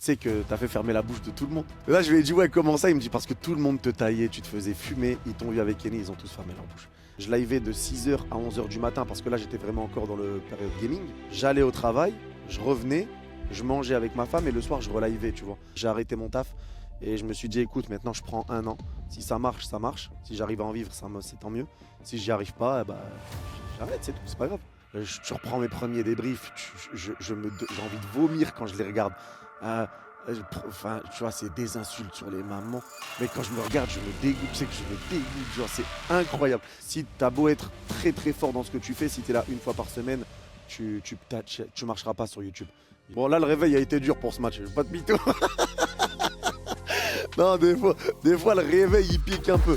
sais que t'as fait fermer la bouche de tout le monde. Et là, je lui ai dit, ouais, comment ça? Il me dit, parce que tout le monde te taillait, tu te faisais fumer. Ils t'ont vu avec Kenny, ils ont tous fermé leur bouche. Je livais de 6h à 11h du matin parce que là, j'étais vraiment encore dans le période gaming. J'allais au travail, je revenais, je mangeais avec ma femme et le soir, je relivais, tu vois. J'ai arrêté mon taf et je me suis dit, écoute, maintenant, je prends 1 an. Si ça marche, ça marche. Si j'arrive à en vivre, c'est tant mieux. Si j'y arrive pas, eh ben, j'arrête, c'est tout, c'est pas grave. Je reprends mes premiers débriefs, j'ai envie de vomir quand je les regarde. Enfin, tu vois, c'est des insultes sur les mamans. Mais quand je me regarde, je me dégoûte, tu sais que je me dégoûte, genre c'est incroyable. Si t'as beau être très très fort dans ce que tu fais, si t'es là 1 fois par semaine, tu marcheras pas sur YouTube. Bon là, le réveil a été dur pour ce match, pas de mytho. Non, des fois, le réveil, il pique un peu.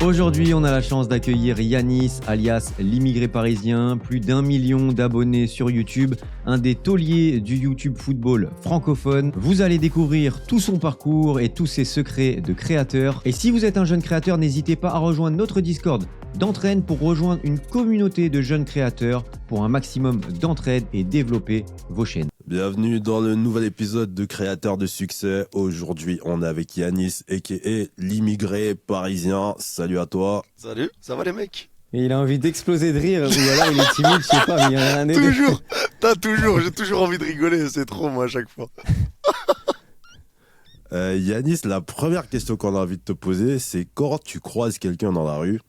Aujourd'hui, on a la chance d'accueillir Yanis, alias l'immigré parisien, plus d'1 million d'abonnés sur YouTube, un des tauliers du YouTube football francophone. Vous allez découvrir tout son parcours et tous ses secrets de créateur. Et si vous êtes un jeune créateur, n'hésitez pas à rejoindre notre Discord d'entraîne pour rejoindre une communauté de jeunes créateurs pour un maximum d'entraide et développer vos chaînes. Bienvenue dans le nouvel épisode de Créateurs de succès. Aujourd'hui, on est avec Yanis, a.k.a. l'immigré parisien. Salut à toi. Salut, ça va les mecs? Et il a envie d'exploser de rire, ou alors il est timide, je sais pas, mais il y en a un des deux. Toujours, j'ai toujours envie de rigoler, c'est trop moi à chaque fois. Yanis, la première question qu'on a envie de te poser, c'est quand tu croises quelqu'un dans la rue,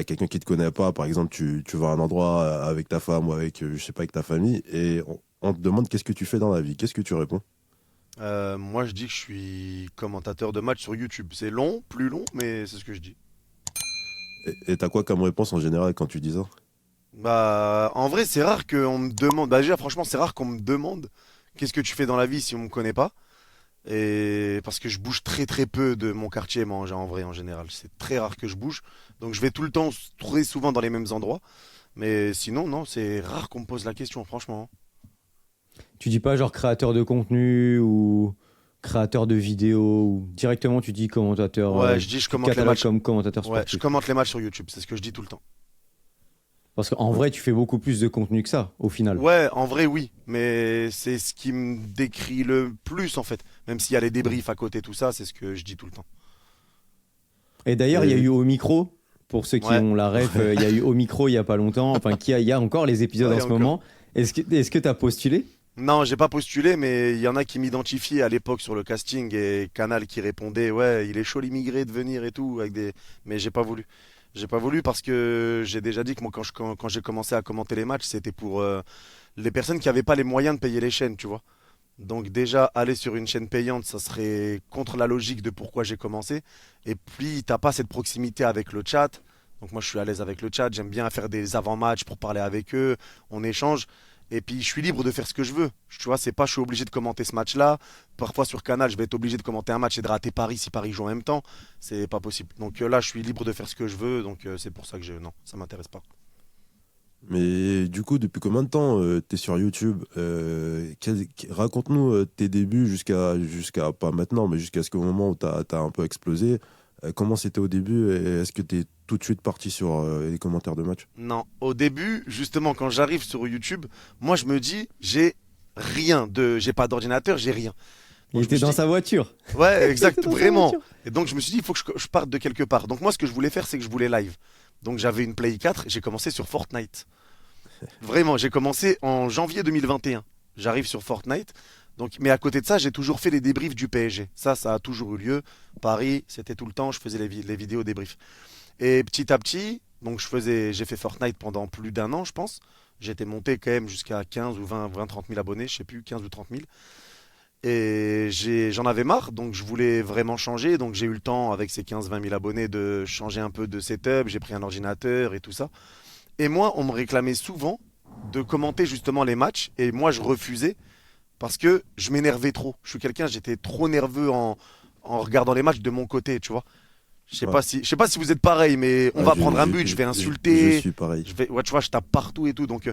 quelqu'un qui te connaît pas, par exemple, tu vas à un endroit avec ta femme ou avec, je sais pas, avec ta famille, et on te demande qu'est-ce que tu fais dans la vie. Qu'est-ce que tu réponds? Moi je dis que je suis commentateur de match sur YouTube. C'est long, plus long, mais c'est ce que je dis. Et t'as quoi comme réponse en général quand tu dis ça? Bah, en vrai, c'est rare qu'on me demande. Bah, déjà, franchement, c'est rare qu'on me demande qu'est-ce que tu fais dans la vie si on me connaît pas. Et parce que je bouge très très peu de mon quartier, moi, en vrai, en général. C'est très rare que je bouge. Donc, je vais tout le temps, très souvent dans les mêmes endroits. Mais sinon, non, c'est rare qu'on me pose la question, franchement. Tu dis pas genre créateur de contenu ou créateur de vidéos ou directement tu dis commentateur. Ouais, je dis je commente les matchs. Comme commentateur Ouais, sportif. je commente les matchs sur YouTube, c'est ce que je dis tout le temps. Parce qu'en vrai, tu fais beaucoup plus de contenu que ça, au final. Ouais, en vrai, oui. Mais c'est ce qui me décrit le plus, en fait. Même s'il y a les débriefs à côté, tout ça, c'est ce que je dis tout le temps. Et d'ailleurs, il y a eu Au Micro, pour ceux qui ont la ref, il y a eu Au Micro il y a pas longtemps. Enfin, il y a encore les épisodes en ce moment. Est-ce que tu as postulé? Non, j'ai pas postulé, mais il y en a qui m'identifiaient à l'époque sur le casting et Canal qui répondait, ouais, il est chaud l'immigré de venir et tout, mais j'ai pas voulu. J'ai pas voulu parce que j'ai déjà dit que moi, quand j'ai commencé à commenter les matchs, c'était pour les personnes qui n'avaient pas les moyens de payer les chaînes, tu vois. Donc déjà, aller sur une chaîne payante, ça serait contre la logique de pourquoi j'ai commencé. Et puis, t'as pas cette proximité avec le chat. Donc moi, je suis à l'aise avec le chat. J'aime bien faire des avant-matchs pour parler avec eux. On échange. Et puis, je suis libre de faire ce que je veux. Tu vois, c'est pas je suis obligé de commenter ce match-là. Parfois, sur Canal, je vais être obligé de commenter un match et de rater Paris si Paris joue en même temps. C'est pas possible. Donc là, je suis libre de faire ce que je veux. Donc c'est pour ça que non, ça m'intéresse pas. Mais du coup, depuis combien de temps tu es sur YouTube? Raconte-nous tes débuts jusqu'à pas maintenant, mais jusqu'à ce moment où tu as un peu explosé. Comment c'était au début et est-ce que tu es tout de suite parti sur les commentaires de match? Non, au début, justement, quand j'arrive sur YouTube, moi je me dis, j'ai pas d'ordinateur, j'ai rien. Il était dans sa voiture. Ouais, exact, vraiment. Et donc je me suis dit, il faut que je parte de quelque part. Donc moi, ce que je voulais faire, c'est que je voulais live. Donc j'avais une Play 4, j'ai commencé sur Fortnite. Vraiment, j'ai commencé en janvier 2021. J'arrive sur Fortnite. Donc, mais à côté de ça, j'ai toujours fait les débriefs du PSG. Ça a toujours eu lieu. Paris, c'était tout le temps, je faisais les vidéos débriefs. Et petit à petit, donc j'ai fait Fortnite pendant plus d'1 an, je pense. J'étais monté quand même jusqu'à 15 ou 20, 30 000 abonnés, je sais plus, 15 ou 30 000. Et j'en avais marre, donc je voulais vraiment changer. Donc j'ai eu le temps, avec ces 15-20 000 abonnés, de changer un peu de setup. J'ai pris un ordinateur et tout ça. Et moi, on me réclamait souvent de commenter justement les matchs. Et moi, je refusais parce que je m'énervais trop. J'étais trop nerveux en regardant les matchs de mon côté, tu vois. Je sais pas si vous êtes pareil, mais on va prendre un but, je vais insulter. Je suis pareil. Tu vois, je tape partout et tout. Donc,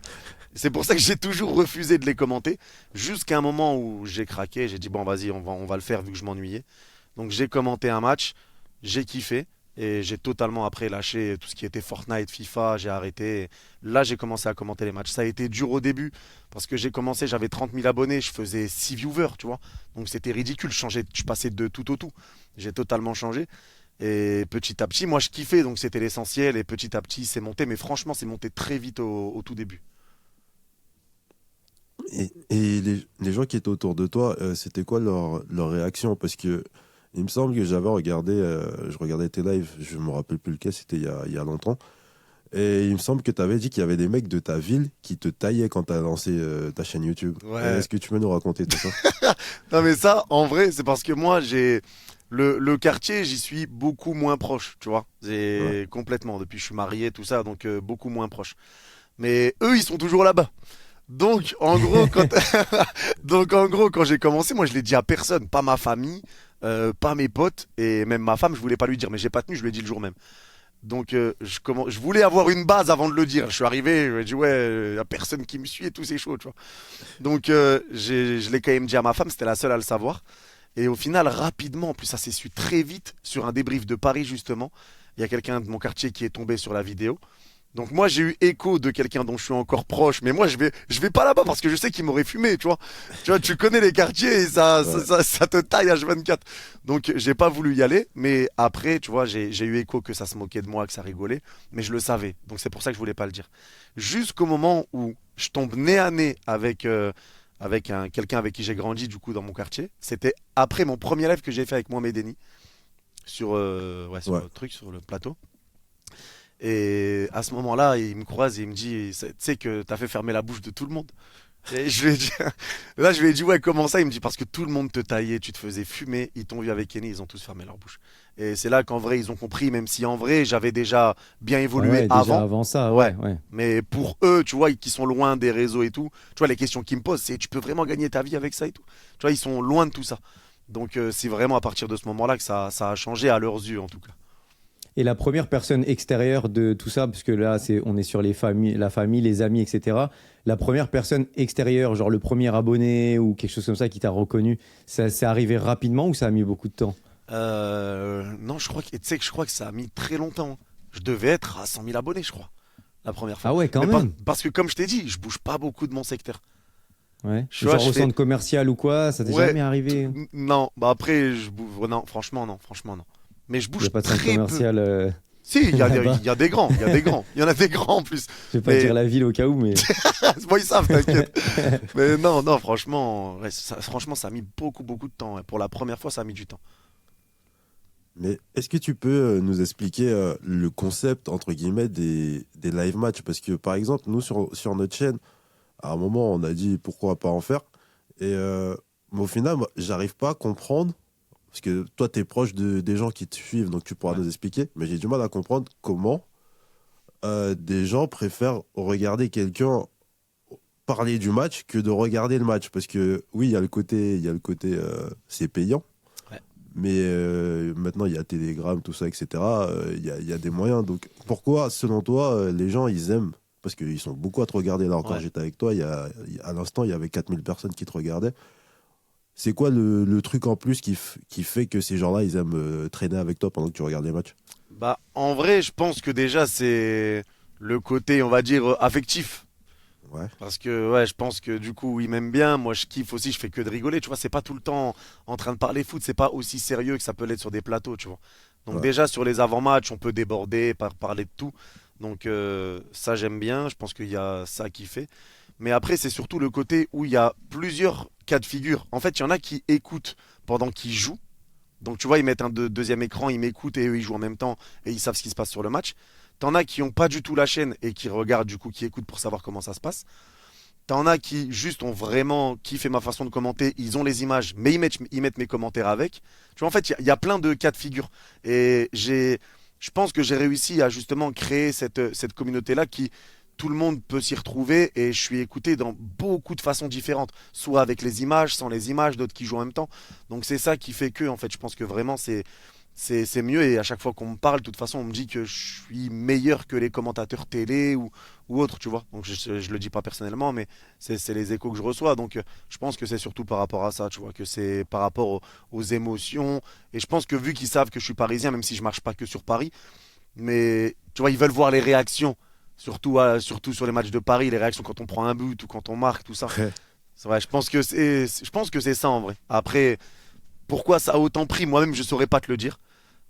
c'est pour ça que j'ai toujours refusé de les commenter. Jusqu'à un moment où j'ai craqué, j'ai dit, bon, vas-y, on va le faire vu que je m'ennuyais. Donc, j'ai commenté un match, j'ai kiffé. Et j'ai totalement après lâché tout ce qui était Fortnite, FIFA, j'ai arrêté. Là, j'ai commencé à commenter les matchs. Ça a été dur au début parce que j'ai commencé, j'avais 30 000 abonnés, je faisais 6 viewers, tu vois. Donc c'était ridicule, je passais de tout au tout. J'ai totalement changé. Et petit à petit, moi je kiffais, donc c'était l'essentiel. Et petit à petit, c'est monté. Mais franchement, c'est monté très vite au tout début. Et les gens qui étaient autour de toi, c'était quoi leur réaction? Parce que il me semble que j'avais regardé, je regardais tes lives, je me rappelle plus lequel, c'était il y a longtemps. Et il me semble que tu avais dit qu'il y avait des mecs de ta ville qui te taillaient quand tu as lancé ta chaîne YouTube. Ouais. Est-ce que tu peux nous raconter tout ça? Non mais ça, en vrai, c'est parce que moi, j'ai le quartier, j'y suis beaucoup moins proche, tu vois. Ouais. J'ai complètement, depuis que je suis marié, tout ça, donc beaucoup moins proche. Mais eux, ils sont toujours là-bas. Donc, en gros, quand j'ai commencé, moi, je l'ai dit à personne, pas ma famille, pas mes potes, et même ma femme, je voulais pas lui dire, mais j'ai pas tenu, je lui ai dit le jour même. Donc, je voulais avoir une base avant de le dire. Je suis arrivé, je lui ai dit, ouais, y a personne qui me suit et tout, c'est chaud, tu vois. Donc, je l'ai quand même dit à ma femme, c'était la seule à le savoir. Et au final, rapidement, en plus, ça s'est su très vite sur un débrief de Paris, justement. Il y a quelqu'un de mon quartier qui est tombé sur la vidéo. Donc moi j'ai eu écho de quelqu'un dont je suis encore proche, mais moi je vais pas là-bas parce que je sais qu'il m'aurait fumé, tu vois. Tu vois, tu connais les quartiers et Ouais. ça te taille H24. Donc j'ai pas voulu y aller, mais après, tu vois, j'ai eu écho que ça se moquait de moi, que ça rigolait, mais je le savais. Donc c'est pour ça que je voulais pas le dire. Jusqu'au moment où je tombe nez à nez avec quelqu'un avec qui j'ai grandi du coup dans mon quartier. C'était après mon premier live que j'ai fait avec Mohamed Eni sur Ouais. le truc, sur le plateau. Et à ce moment-là, il me croise et il me dit, tu sais que t'as fait fermer la bouche de tout le monde. Et je lui ai dit, là je lui ai dit, ouais, comment ça? Il me dit, parce que tout le monde te taillait, tu te faisais fumer, ils t'ont vu avec Kenny, ils ont tous fermé leur bouche. Et c'est là qu'en vrai, ils ont compris, même si en vrai, j'avais déjà bien Ouais, évolué ouais, déjà avant. avant ça, Ouais. ouais, ouais. Mais pour eux, tu vois, qui sont loin des réseaux et tout, tu vois, les questions qu'ils me posent, c'est, tu peux vraiment gagner ta vie avec ça et tout. Tu vois, ils sont loin de tout ça. Donc c'est vraiment à partir de ce moment-là que ça a changé à leurs yeux, en tout cas. Et la première personne extérieure de tout ça, parce que là, on est sur les familles, la famille, les amis, etc. La première personne extérieure, genre le premier abonné ou quelque chose comme ça qui t'a reconnu, ça c'est arrivé rapidement ou ça a mis beaucoup de temps? Non, tu sais que je crois que ça a mis très longtemps. Je devais être à 100 000 abonnés, je crois, la première fois. Ah ouais, quand Mais même. parce que comme je t'ai dit, je bouge pas beaucoup de mon secteur. Ouais. Je vois, Genre je au fais, centre commercial ou quoi, ça t'est ouais, jamais arrivé? non. Bah après, je bouge, non, franchement, non, franchement, non. Mais je Il n'y a bouge pas de centre très peu. commercial Si, là-bas. il y a des grands, il y a des grands, il y en a des grands en plus. Je vais pas dire Mais la ville au cas où, mais. bon, ils savent, t'inquiète. Mais non, non, franchement, ouais, franchement, ça a mis beaucoup, beaucoup de temps. Ouais. Pour la première fois, ça a mis du temps. Mais est-ce que tu peux nous expliquer le concept, entre guillemets, des live matchs? Parce que, par exemple, nous, sur notre chaîne, à un moment, on a dit pourquoi pas en faire. Mais au final, moi, j'arrive pas à comprendre. Parce que toi, tu es proche des gens qui te suivent, donc tu pourras Ouais. nous expliquer. Mais j'ai du mal à comprendre comment des gens préfèrent regarder quelqu'un parler du match que de regarder le match. Parce que oui, il y a le côté c'est payant. Ouais. Mais maintenant, il y a Telegram, tout ça, etc. Il y a des moyens. Donc, pourquoi, selon toi, les gens, ils aiment? Parce qu'ils sont beaucoup à te regarder. Là encore, Ouais. j'étais avec toi. À l'instant, il y avait 4000 personnes qui te regardaient. C'est quoi le truc en plus qui fait que ces gens-là, ils aiment traîner avec toi pendant que tu regardes les matchs? Bah, en vrai, je pense que déjà, c'est le côté, on va dire, affectif. Ouais, Parce que, ouais, je pense que du coup, ils m'aiment bien. Moi, je kiffe aussi, je fais que de rigoler. Tu vois, c'est pas tout le temps en train de parler foot. C'est pas aussi sérieux que ça peut l'être sur des plateaux, tu vois. Donc, ouais. déjà, sur les avant-matchs, on peut déborder, parler de tout. Donc, ça, j'aime bien. Je pense qu'il y a ça qui fait. Mais après, c'est surtout le côté où il y a plusieurs cas de figure. En fait, il y en a qui écoutent pendant qu'ils jouent. Donc tu vois, ils mettent un deuxième écran, ils m'écoutent et eux ils jouent en même temps et ils savent ce qui se passe sur le match. T'en as qui ont pas du tout la chaîne et qui regardent du coup, qui écoutent pour savoir comment ça se passe. T'en as qui juste ont vraiment kiffé ma façon de commenter, ils ont les images, mais ils mettent mes commentaires avec. Tu vois, en fait, il y a plein de cas de figure. Et je pense que j'ai réussi à justement créer cette communauté-là qui, tout le monde peut s'y retrouver et je suis écouté dans beaucoup de façons différentes, soit avec les images, sans les images, d'autres qui jouent en même temps. Donc c'est ça qui fait que, en fait, je pense que vraiment c'est mieux. Et à chaque fois qu'on me parle, de toute façon, on me dit que je suis meilleur que les commentateurs télé ou autres, tu vois. Donc je le dis pas personnellement, mais c'est les échos que je reçois. Donc je pense que c'est surtout par rapport à ça, tu vois, que c'est par rapport aux émotions. Et je pense que vu qu'ils savent que je suis parisien, même si je marche pas que sur Paris, mais tu vois, ils veulent voir les réactions. Surtout sur les matchs de Paris, les réactions quand on prend un but ou quand on marque, tout ça. Ouais. C'est vrai, je pense que c'est ça en vrai. Après, pourquoi ça a autant pris, moi-même je saurais pas te le dire.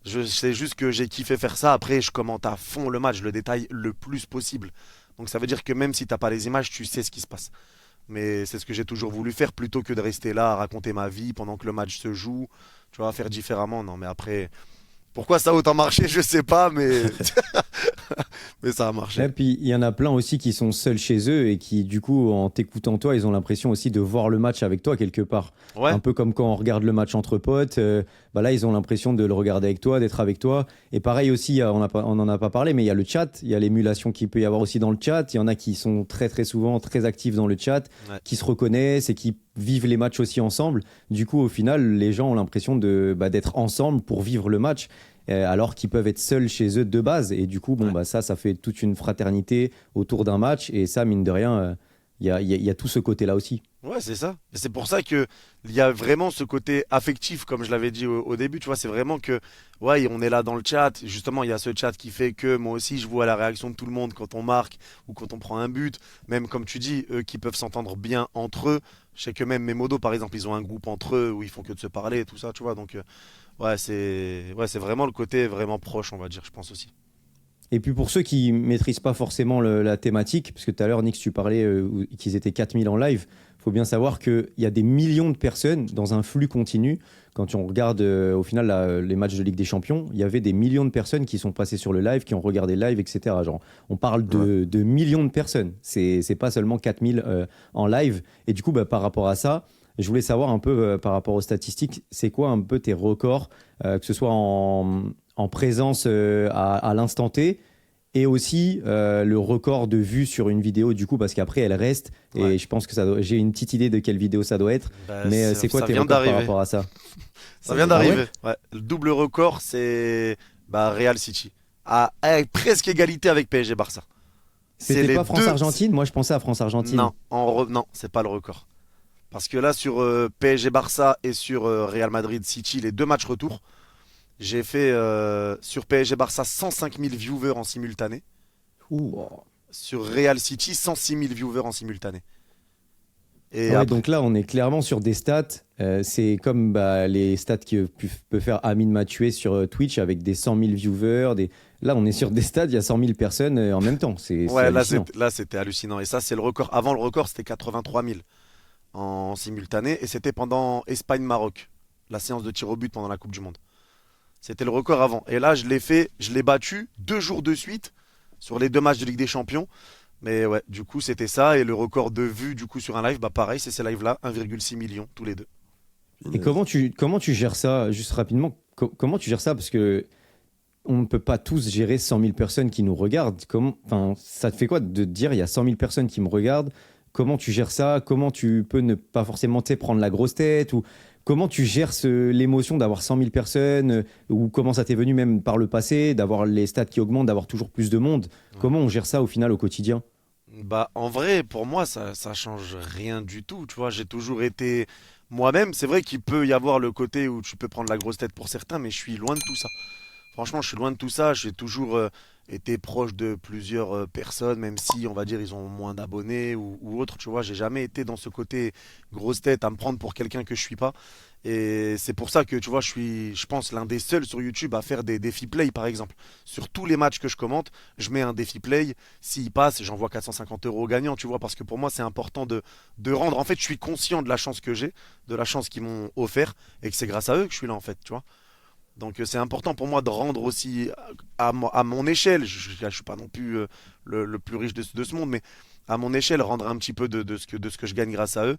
Je sais juste que j'ai kiffé faire ça. Après, je commente à fond le match, je le détaille le plus possible. Donc ça veut dire que même si t'as pas les images, tu sais ce qui se passe. Mais c'est ce que j'ai toujours voulu faire plutôt que de rester là à raconter ma vie pendant que le match se joue. Tu vois, faire différemment. Non, mais après, pourquoi ça a autant marché, je sais pas, mais mais ça a marché. Et puis il y en a plein aussi qui sont seuls chez eux et qui, du coup, en t'écoutant toi, ils ont l'impression aussi de voir le match avec toi quelque part. Ouais, Un peu comme quand on regarde le match entre potes. Bah là, ils ont l'impression de le regarder avec toi, d'être avec toi. Et pareil aussi, on n'en a pas parlé, mais il y a le chat, il y a l'émulation qu'il peut y avoir aussi dans le chat. Il y en a qui sont très très souvent très actifs dans le chat, ouais. qui se reconnaissent et qui vivent les matchs aussi ensemble. Du coup, au final, les gens ont l'impression d'être ensemble pour vivre le match. Alors qu'ils peuvent être seuls chez eux de base. Et du coup, bon, Ouais. bah, ça fait toute une fraternité autour d'un match. Et ça, mine de rien, il y a tout ce côté-là aussi. Ouais, c'est ça. Et c'est pour ça que il y a vraiment ce côté affectif, comme je l'avais dit au début, tu vois, c'est vraiment que, ouais, on est là dans le chat. Justement, il y a ce chat qui fait que moi aussi, je vois la réaction de tout le monde quand on marque ou quand on prend un but. Même comme tu dis, eux qui peuvent s'entendre bien entre eux. Je sais que même mes modos, par exemple, ils ont un groupe entre eux où ils font que de se parler et tout ça, tu vois. Donc, ouais, c'est vraiment le côté vraiment proche, on va dire, je pense aussi. Et puis pour ceux qui maîtrisent pas forcément la thématique, parce que tout à l'heure, Nix, tu parlais qu'ils étaient 4000 en live, il faut bien savoir qu'il y a des millions de personnes dans un flux continu. Quand on regarde au final les matchs de Ligue des Champions, il y avait des millions de personnes qui sont passées sur le live, qui ont regardé le live, etc. Genre, on parle de millions de personnes. C'est pas seulement 4000 en live. Et du coup, bah, par rapport à ça, je voulais savoir un peu par rapport aux statistiques, c'est quoi un peu tes records, que ce soit en présence à l'instant T et aussi le record de vues sur une vidéo, du coup, parce qu'après elle reste. Et Ouais. je pense que j'ai une petite idée de quelle vidéo ça doit être. Bah, Mais ça c'est quoi ça tes vient records par d'arriver. rapport à ça? Ça vient Ah ouais. d'arriver. Ouais. Le double record, c'est Real City. À presque égalité avec PSG Barça. C'est C'était les pas deux. France-Argentine? Moi, je pensais à France-Argentine. Non, non, c'est pas le record. Parce que là, sur PSG Barça et sur Real Madrid City, les deux matchs retour, j'ai fait sur PSG Barça 105 000 viewers en simultané. Ouh. Sur Real City, 106 000 viewers en simultané. Et Ah ouais, après, donc là, on est clairement sur des stats. C'est comme bah, les stats que peut faire Amine Mathieu sur Twitch avec des 100 000 viewers. Là, on est sur des stats, il y a 100 000 personnes en même temps. C'est ouais, hallucinant. là, c'était hallucinant. Et ça, c'est le record. Avant le record, c'était 83 000 en simultané. Et c'était pendant Espagne-Maroc, la séance de tir au but pendant la Coupe du Monde. C'était le record avant. Et là, je l'ai battu 2 jours de suite sur les deux matchs de Ligue des Champions. Mais ouais, du coup, c'était ça. Et le record de vues, du coup, sur un live, bah pareil, c'est ces lives-là, 1,6 million tous les deux. Et comment tu gères ça, juste rapidement, comment tu gères ça? Parce que on ne peut pas tous gérer 100 000 personnes qui nous regardent. Enfin, ça te fait quoi de te dire il y a 100 000 personnes qui me regardent? Comment tu gères ça? Comment tu peux ne pas forcément tu sais, prendre la grosse tête? Ou comment tu gères l'émotion d'avoir 100 000 personnes? Ou comment ça t'est venu même par le passé, d'avoir les stats qui augmentent, d'avoir toujours plus de monde? Comment on gère ça au final au quotidien? Bah, en vrai, pour moi, ça change rien du tout. Tu vois, j'ai toujours été moi-même. C'est vrai qu'il peut y avoir le côté où tu peux prendre la grosse tête pour certains, mais je suis loin de tout ça. Franchement, je suis loin de tout ça. J'ai toujours été proche de plusieurs personnes, même si, on va dire, ils ont moins d'abonnés ou autre. Tu vois, j'ai jamais été dans ce côté grosse tête à me prendre pour quelqu'un que je suis pas. Et c'est pour ça que, tu vois, je pense, l'un des seuls sur YouTube à faire des défis play, par exemple. Sur tous les matchs que je commente, je mets un défi play. S'il passe, j'envoie 450 euros au gagnant, tu vois, parce que pour moi, c'est important de rendre. En fait, je suis conscient de la chance que j'ai, de la chance qu'ils m'ont offert, et que c'est grâce à eux que je suis là, en fait, tu vois. Donc c'est important pour moi de rendre aussi à mon échelle, je ne suis pas non plus le plus riche de ce monde, mais à mon échelle, rendre un petit peu de ce que je gagne grâce à eux.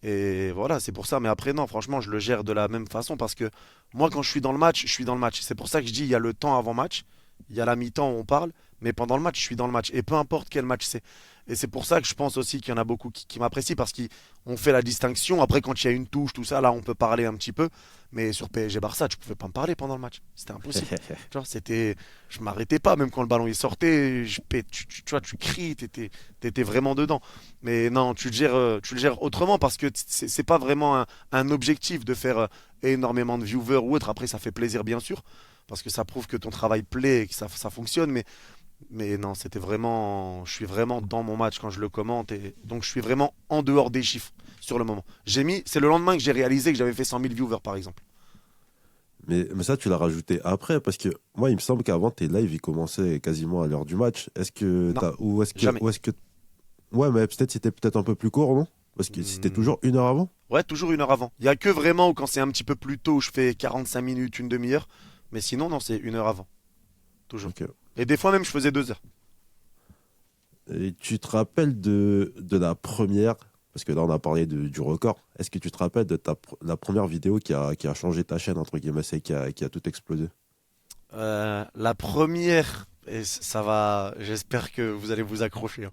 Et voilà, c'est pour ça. Mais après, non, franchement, je le gère de la même façon parce que moi, quand je suis dans le match, je suis dans le match. C'est pour ça que je dis, il y a le temps avant match, il y a la mi-temps où on parle, mais pendant le match, je suis dans le match. Et peu importe quel match c'est. Et c'est pour ça que je pense aussi qu'il y en a beaucoup qui m'apprécient parce qu'on fait la distinction. Après, quand il y a une touche, tout ça, là, on peut parler un petit peu. Mais sur PSG-Barça, tu pouvais pas me parler pendant le match. C'était impossible. Tu vois, je m'arrêtais pas. Même quand le ballon il sortait, tu vois, tu cries, t'étais vraiment dedans. Mais non, tu le gères autrement parce que c'est pas vraiment un objectif de faire énormément de viewers ou autre. Après, ça fait plaisir, bien sûr, parce que ça prouve que ton travail plaît et que ça fonctionne. Mais non, je suis vraiment dans mon match quand je le commente et donc je suis vraiment en dehors des chiffres sur le moment. C'est le lendemain que j'ai réalisé que j'avais fait 100 000 viewers par exemple. Mais ça, tu l'as rajouté après, parce que moi, il me semble qu'avant, tes lives, ils commençaient quasiment à l'heure du match. Est-ce que Non, jamais. Ouais, mais peut-être c'était peut-être un peu plus court, non? Parce que c'était toujours 1 heure avant. Ouais, toujours 1 heure avant. Il y a que vraiment où quand c'est un petit peu plus tôt, je fais 45 minutes, une demi-heure. Mais sinon, non, c'est 1 heure avant. Toujours. Ok. Et des fois même, je faisais 2 heures. Et tu te rappelles de la première, parce que là, on a parlé du record. Est-ce que tu te rappelles de la première vidéo qui a changé ta chaîne, entre guillemets, c'est qui a tout explosé? La première, et ça va, j'espère que vous allez vous accrocher, hein.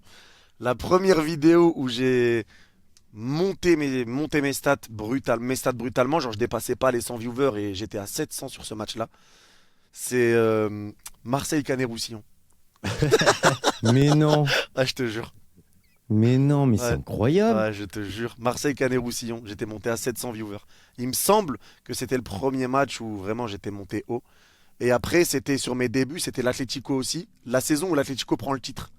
La première vidéo où j'ai monté mes stats brutalement, genre je dépassais pas les 100 viewers et j'étais à 700 sur ce match-là. C'est Marseille-Canet-Roussillon. Mais non, Ah, je te jure. mais non, mais c'est Ouais. incroyable. Ouais, je te jure. Marseille-Canet-Roussillon, j'étais monté à 700 viewers. Il me semble que c'était le premier match où vraiment j'étais monté haut. Et après, c'était sur mes débuts, c'était l'Atlético aussi. La saison où l'Atlético prend le titre.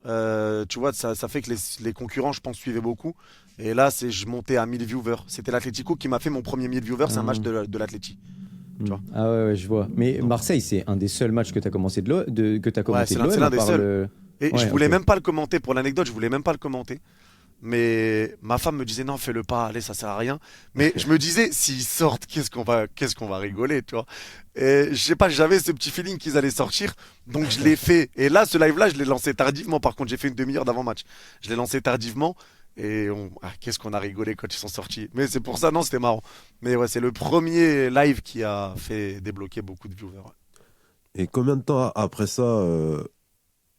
Tu vois, ça fait que les concurrents, je pense, suivaient beaucoup. Et là, je montais à 1000 viewers. C'était l'Atlético qui m'a fait mon premier 1000 viewers. C'est un match de l'Atlético. Tu vois. Ah ouais, je vois. Mais Marseille, c'est un des seuls matchs que tu as commencé que tu as commenté de l'OM, c'est l'un à des part seuls. Et Ouais, je voulais ok. même pas le commenter. Pour l'anecdote, je voulais même pas le commenter. Mais ma femme me disait non, fais-le pas, allez, ça sert à rien. Mais je me disais, s'ils sortent, qu'est-ce qu'on va rigoler, tu vois. Et je sais pas, j'avais ce petit feeling qu'ils allaient sortir, donc je l'ai fait. Et là, ce live-là, je l'ai lancé tardivement. Par contre, j'ai fait une demi-heure d'avant-match. Je l'ai lancé tardivement. Et qu'est-ce qu'on a rigolé quand ils sont sortis. Mais c'est pour ça, non, c'était marrant. Mais ouais, c'est le premier live qui a fait débloquer beaucoup de viewers. Ouais. Et combien de temps après ça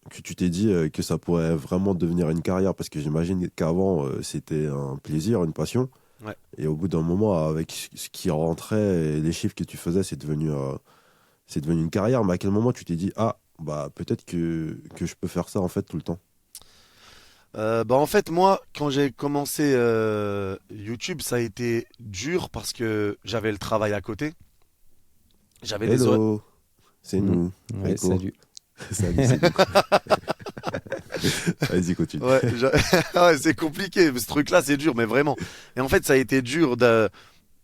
que tu t'es dit que ça pourrait vraiment devenir une carrière? Parce que j'imagine qu'avant, c'était un plaisir, une passion. Ouais. Et au bout d'un moment, avec ce qui rentrait et les chiffres que tu faisais, c'est devenu une carrière. Mais à quel moment tu t'es dit, ah, bah peut-être que je peux faire ça en fait tout le temps? Bah en fait moi quand j'ai commencé YouTube ça a été dur parce que j'avais le travail à côté. J'avais des horaires. Hello, c'est Mm. nous. Ouais, Rico. salut. Salut, c'est nous. Vas-y, continue. Ouais, ouais, c'est compliqué, ce truc-là c'est dur mais vraiment. Et en fait ça a été dur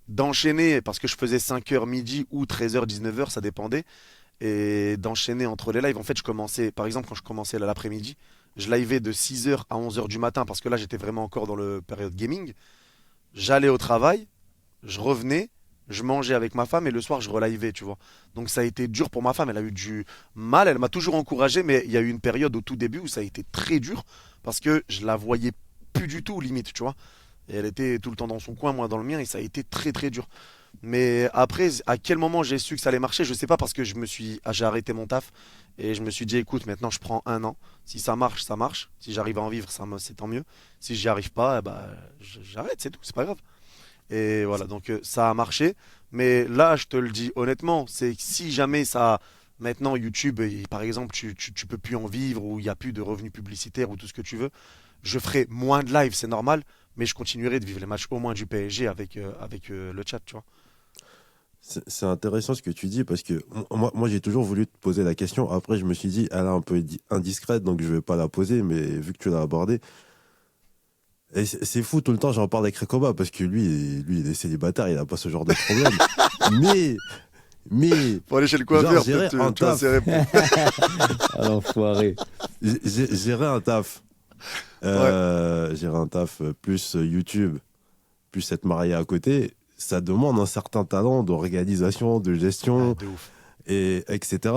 d'enchaîner parce que je faisais 5 heures midi ou 13 heures 19 heures ça dépendait. Et d'enchaîner entre les lives. En fait je commençais, par exemple quand je commençais l'après-midi, je livais de 6 heures à 11 heures du matin parce que là j'étais vraiment encore dans le période gaming. J'allais au travail, je revenais, je mangeais avec ma femme et le soir je relivais, tu vois. Donc ça a été dur pour ma femme, elle a eu du mal, elle m'a toujours encouragé, mais il y a eu une période au tout début où ça a été très dur parce que je la voyais plus du tout limite, tu vois. Et elle était tout le temps dans son coin, moi dans le mien, et ça a été très très dur. Mais après, à quel moment j'ai su que ça allait marcher, je sais pas parce que j'ai arrêté mon taf et je me suis dit, écoute, maintenant je prends 1 an. Si ça marche, ça marche. Si j'arrive à en vivre, c'est tant mieux. Si j'y arrive pas, eh ben, j'arrête, c'est tout, c'est pas grave. Et voilà, donc ça a marché. Mais là, je te le dis honnêtement, c'est que si jamais ça, maintenant YouTube, par exemple, tu peux plus en vivre ou il n'y a plus de revenus publicitaires ou tout ce que tu veux, je ferai moins de live, c'est normal, mais je continuerai de vivre les matchs au moins du PSG avec le chat, tu vois. C'est intéressant ce que tu dis parce que moi j'ai toujours voulu te poser la question. Après, je me suis dit, elle est un peu indiscrète, donc je vais pas la poser, mais vu que tu l'as abordée. Et c'est fou, tout le temps j'en parle avec Rekoba parce que lui il est célibataire, il a pas ce genre de problème. mais, mais, Faut aller chez le genre, coiffeur, gérer peut-être, un tu vas taf, serrer. Ah, l'enfoiré. gérer un taf, gérer un taf plus YouTube, plus être marié à côté, ça demande un certain talent d'organisation, de gestion. De ouf. Et etc.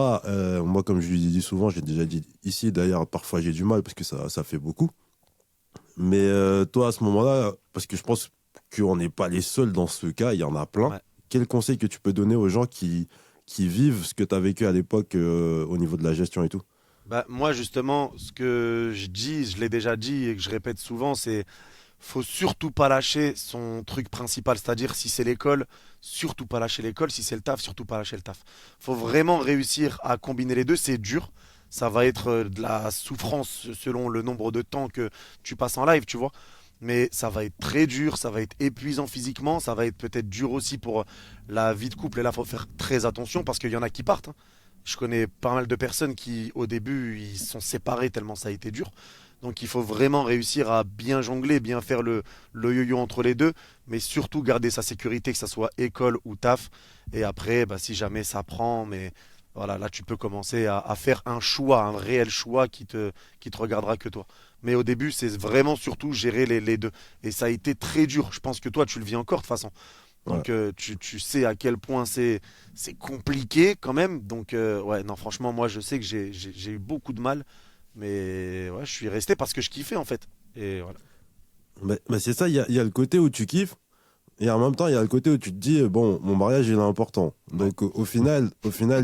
Moi, comme je lui dis souvent, j'ai déjà dit ici, d'ailleurs, parfois j'ai du mal parce que ça fait beaucoup. Mais toi, à ce moment-là, parce que je pense qu'on n'est pas les seuls dans ce cas, il y en a plein. Ouais. Quel conseil que tu peux donner aux gens qui vivent ce que tu as vécu à l'époque au niveau de la gestion et tout? Bah, moi, justement, ce que je dis, je l'ai déjà dit et que je répète souvent, c'est faut surtout pas lâcher son truc principal. C'est-à-dire, si c'est l'école, surtout pas lâcher l'école. Si c'est le taf, surtout pas lâcher le taf. Faut vraiment réussir à combiner les deux. C'est dur. Ça va être de la souffrance selon le nombre de temps que tu passes en live, tu vois. Mais ça va être très dur, ça va être épuisant physiquement, ça va être peut-être dur aussi pour la vie de couple. Et là, il faut faire très attention parce qu'il y en a qui partent, hein. Je connais pas mal de personnes qui, au début, ils sont séparés tellement ça a été dur. Donc il faut vraiment réussir à bien jongler, bien faire le yo-yo entre les deux, mais surtout garder sa sécurité, que ça soit école ou taf. Et après, bah, si jamais ça prend, mais voilà, là tu peux commencer à faire un choix, un réel choix qui te regardera que toi. Mais au début, c'est vraiment surtout gérer les deux. Et ça a été très dur. Je pense que toi, tu le vis encore de toute façon. Ouais. Donc tu sais à quel point c'est compliqué quand même. Donc ouais, non, franchement, moi je sais que j'ai eu beaucoup de mal. Mais ouais, je suis resté parce que je kiffais en fait. Et voilà. Mais c'est ça, il y a le côté où tu kiffes, et en même temps, il y a le côté où tu te dis, bon, mon mariage, il est important. Donc au final,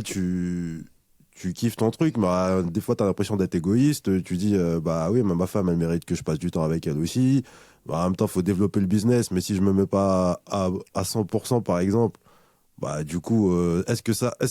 tu kiffes ton truc, mais des fois, tu as l'impression d'être égoïste. Tu dis, bah oui, mais ma femme, elle mérite que je passe du temps avec elle aussi. Bah, en même temps, il faut développer le business, mais si je me mets pas à 100%, par exemple, bah du coup, est-ce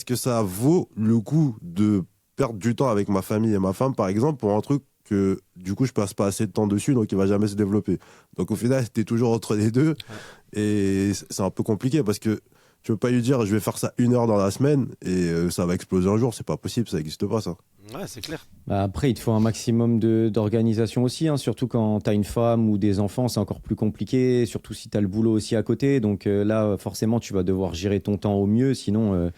que ça vaut le coup de perdre du temps avec ma famille et ma femme, par exemple, pour un truc que du coup je passe pas assez de temps dessus, donc il va jamais se développer. Donc au final, t'es toujours entre les deux, Ouais. et c'est un peu compliqué parce que tu peux pas lui dire je vais faire ça 1 heure dans la semaine et ça va exploser un jour, c'est pas possible, ça existe pas ça. Ouais, c'est clair. Bah, après, il te faut un maximum d'organisation aussi, hein, surtout quand tu as une femme ou des enfants, c'est encore plus compliqué, surtout si tu as le boulot aussi à côté. Donc là, forcément, tu vas devoir gérer ton temps au mieux, sinon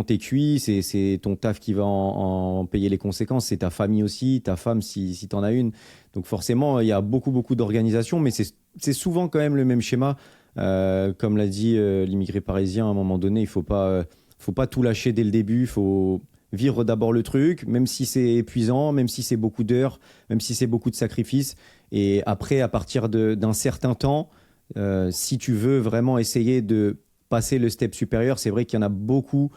t'es cuit, c'est ton taf qui va en payer les conséquences, c'est ta famille aussi, ta femme si tu en as une. Donc forcément, il y a beaucoup, beaucoup d'organisation, mais c'est souvent quand même le même schéma. Comme l'a dit l'immigré parisien, à un moment donné, faut pas tout lâcher dès le début, il faut vivre d'abord le truc, même si c'est épuisant, même si c'est beaucoup d'heures, même si c'est beaucoup de sacrifices. Et après, à partir d'un certain temps, si tu veux vraiment essayer de passer le step supérieur, c'est vrai qu'il y en a beaucoup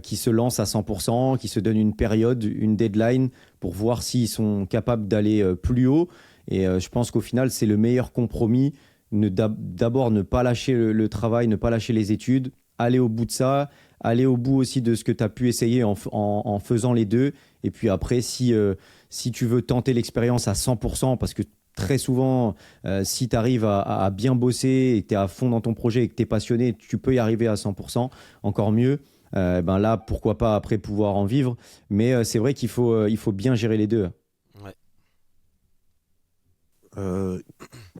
qui se lancent à 100%, qui se donnent une période, une deadline pour voir s'ils sont capables d'aller plus haut. Et je pense qu'au final, c'est le meilleur compromis. D'abord, ne pas lâcher le travail, ne pas lâcher les études, aller au bout de ça, aller au bout aussi de ce que tu as pu essayer en faisant les deux. Et puis après, si tu veux tenter l'expérience à 100%, parce que très souvent, si tu arrives à bien bosser et que tu es à fond dans ton projet et que tu es passionné, tu peux y arriver à 100%, encore mieux. Ben là, pourquoi pas après pouvoir en vivre. Mais c'est vrai qu'il faut bien gérer les deux. Ouais. Euh,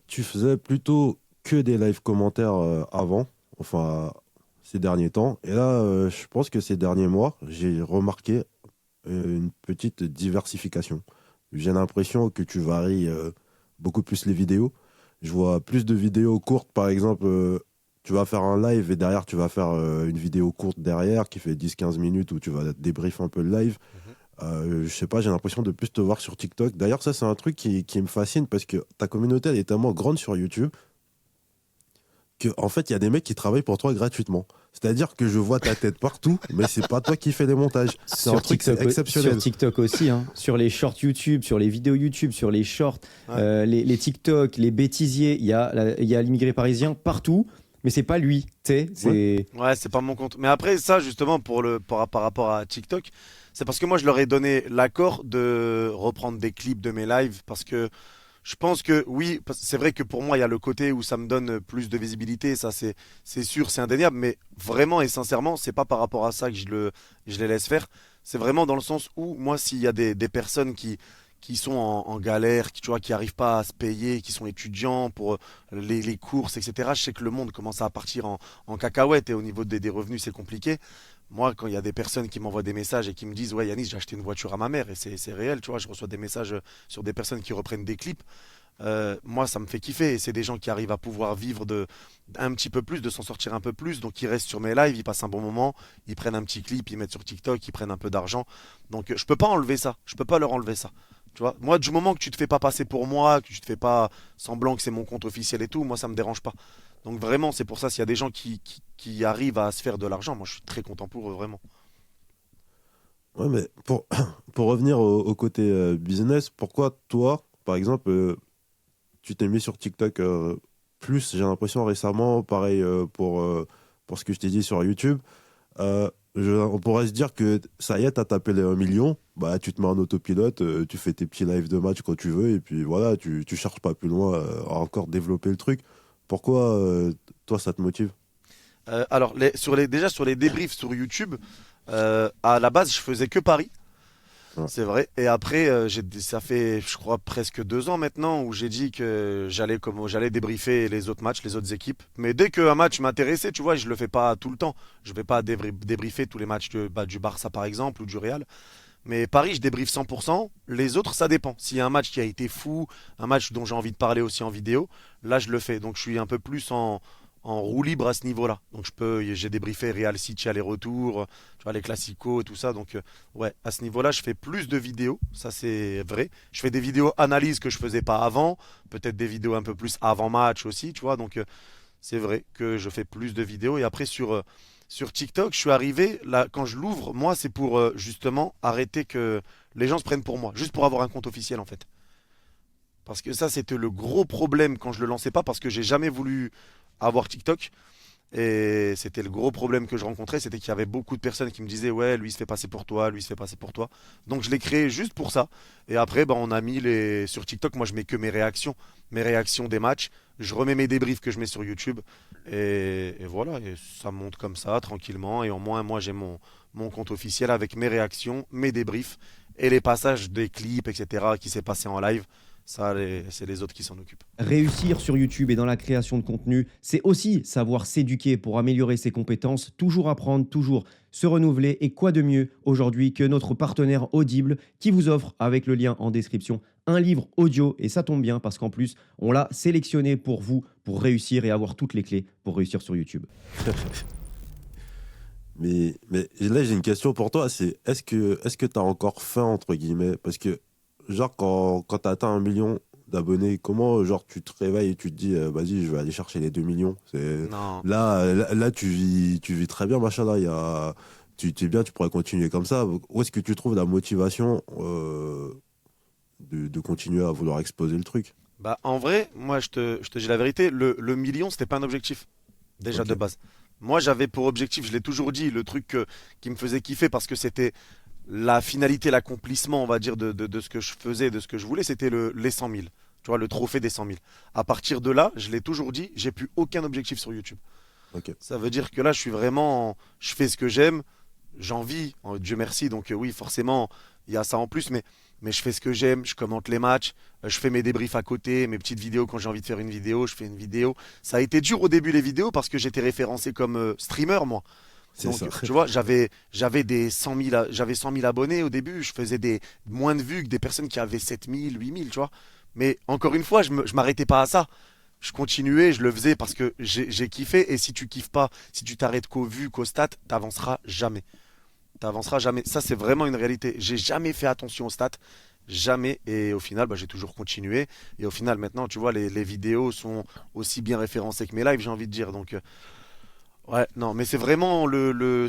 Tu faisais plutôt que des live commentaires avant, enfin ces derniers temps. Et là, je pense que ces derniers mois, j'ai remarqué une petite diversification. J'ai l'impression que tu varies beaucoup plus les vidéos. Je vois plus de vidéos courtes, par exemple. Tu vas faire un live et derrière, tu vas faire une vidéo courte derrière qui fait 10-15 minutes où tu vas débrief un peu le live. Mhm. Je sais pas, j'ai l'impression de plus te voir sur TikTok. D'ailleurs, ça, c'est un truc qui me fascine parce que ta communauté, elle est tellement grande sur YouTube que, en fait, il y a des mecs qui travaillent pour toi gratuitement. C'est-à-dire que je vois ta tête partout, mais c'est pas toi qui fais les montages. C'est un truc, c'est exceptionnel. Sur TikTok aussi, hein. Sur les shorts YouTube, sur les vidéos YouTube, sur les shorts, Ouais. les TikTok, les bêtisiers, il y a l'immigré parisien partout, mais c'est pas lui, tu sais. Ouais, c'est pas mon compte. Mais après, ça, justement, par rapport à TikTok, c'est parce que moi, je leur ai donné l'accord de reprendre des clips de mes lives parce que je pense que oui, c'est vrai que pour moi, il y a le côté où ça me donne plus de visibilité, ça c'est sûr, c'est indéniable, mais vraiment et sincèrement, c'est pas par rapport à ça que je les laisse faire. C'est vraiment dans le sens où moi, s'il y a des personnes qui sont en galère, tu vois, qui arrivent pas à se payer, qui sont étudiants pour les courses, etc. Je sais que le monde commence à partir en cacahuète et au niveau des revenus, c'est compliqué. Moi, quand il y a des personnes qui m'envoient des messages et qui me disent, ouais, Yanis, j'ai acheté une voiture à ma mère et c'est réel, tu vois, je reçois des messages sur des personnes qui reprennent des clips. Moi, ça me fait kiffer. Et c'est des gens qui arrivent à pouvoir vivre un petit peu plus, de s'en sortir un peu plus. Donc, ils restent sur mes lives, ils passent un bon moment, ils prennent un petit clip, ils mettent sur TikTok, ils prennent un peu d'argent. Donc, je peux pas enlever ça. Je peux pas leur enlever ça. Tu vois, moi, du moment que tu te fais pas passer pour moi, que tu te fais pas semblant que c'est mon compte officiel et tout, moi, ça me dérange pas. Donc, vraiment, c'est pour ça, s'il y a des gens qui arrivent à se faire de l'argent, moi, je suis très content pour eux, vraiment. Ouais, mais pour revenir au côté business, pourquoi toi, par exemple, tu t'es mis sur TikTok plus, j'ai l'impression récemment, pareil pour ce que je t'ai dit sur YouTube. On pourrait se dire que ça y est, t'as tapé les 1 million, bah, tu te mets en autopilote, tu fais tes petits lives de match quand tu veux, et puis voilà, tu cherches pas plus loin à encore développer le truc. Pourquoi, toi, ça te motive? Alors, déjà sur les débriefs sur YouTube, à la base, je faisais que Paris. Ouais. C'est vrai. Et après, ça fait, je crois, presque 2 ans maintenant où j'ai dit que j'allais débriefer les autres matchs, les autres équipes. Mais dès qu'un match m'intéressait, tu vois, je le fais pas tout le temps. Je vais pas débriefer tous les matchs du Barça par exemple ou du Real. Mais Paris, je débriefe 100%. Les autres, ça dépend. S'il y a un match qui a été fou, un match dont j'ai envie de parler aussi en vidéo, là, je le fais. Donc, je suis un peu plus en roue libre à ce niveau-là. Donc, j'ai débriefé Real City aller-retour, tu vois, les classicos, tout ça. Donc, ouais, à ce niveau-là, je fais plus de vidéos. Ça, c'est vrai. Je fais des vidéos analyse que je faisais pas avant. Peut-être des vidéos un peu plus avant-match aussi, tu vois. Donc, c'est vrai que je fais plus de vidéos. Et après, sur TikTok, je suis arrivé, là, quand je l'ouvre, moi, c'est pour justement arrêter que les gens se prennent pour moi, juste pour avoir un compte officiel en fait. Parce que ça, c'était le gros problème quand je le lançais pas, parce que j'ai jamais voulu avoir TikTok. Et c'était le gros problème que je rencontrais, c'était qu'il y avait beaucoup de personnes qui me disaient ouais, lui il se fait passer pour toi, lui il se fait passer pour toi. Donc je l'ai créé juste pour ça. Et après, bah, on a mis les sur TikTok, moi je mets que mes réactions des matchs. Je remets mes débriefs que je mets sur YouTube. Et voilà, et ça monte comme ça, tranquillement. Et au moins, moi j'ai mon compte officiel avec mes réactions, mes débriefs et les passages des clips, etc. qui s'est passé en live. Ça, c'est les autres qui s'en occupent. Réussir sur YouTube et dans la création de contenu, c'est aussi savoir s'éduquer pour améliorer ses compétences, toujours apprendre, toujours se renouveler. Et quoi de mieux aujourd'hui que notre partenaire Audible qui vous offre, avec le lien en description, un livre audio. Et ça tombe bien parce qu'en plus, on l'a sélectionné pour vous, pour réussir et avoir toutes les clés pour réussir sur YouTube. Mais là, j'ai une question pour toi, c'est est-ce que tu as encore faim, entre guillemets? Parce que, genre, quand tu atteint 1 million d'abonnés, comment, genre, tu te réveilles et tu te dis, vas-y, je vais aller chercher les 2 millions? Non. Là, tu vis très bien, machin, là, tu es bien, tu pourrais continuer comme ça. Où est-ce que tu trouves la motivation de continuer à vouloir exposer le truc? Bah, en vrai, moi, je te dis la vérité, le million, c'était pas un objectif, déjà Ok, de base. Moi, j'avais pour objectif, je l'ai toujours dit, le truc qui me faisait kiffer parce que c'était la finalité, l'accomplissement, on va dire, de ce que je faisais, de ce que je voulais, c'était les 100 000. Tu vois, le trophée des 100 000. À partir de là, je l'ai toujours dit, j'ai plus aucun objectif sur YouTube. ok. Ça veut dire que là, je suis vraiment, je fais ce que j'aime, j'en vis, Dieu merci. Donc oui, forcément, il y a ça en plus, mais je fais ce que j'aime, je commente les matchs, je fais mes débriefs à côté, mes petites vidéos quand j'ai envie de faire une vidéo, je fais une vidéo. Ça a été dur au début les vidéos parce que j'étais référencé comme streamer moi. C'est Donc ça. tu vois, j'avais des 100 000, j'avais 100 000 abonnés au début, je faisais des moins de vues que des personnes qui avaient 7 000, 8 000, tu vois. Mais encore une fois, je m'arrêtais pas à ça. Je continuais, je le faisais parce que j'ai kiffé. Et si tu kiffes pas, si tu t'arrêtes qu'aux vues, qu'aux stats, t'avanceras jamais. T'avanceras jamais. Ça, c'est vraiment une réalité. J'ai jamais fait attention aux stats. Jamais. Et au final, bah, j'ai toujours continué. Et au final, maintenant, tu vois, les vidéos sont aussi bien référencées que mes lives, j'ai envie de dire. Donc, ouais, non, mais c'est vraiment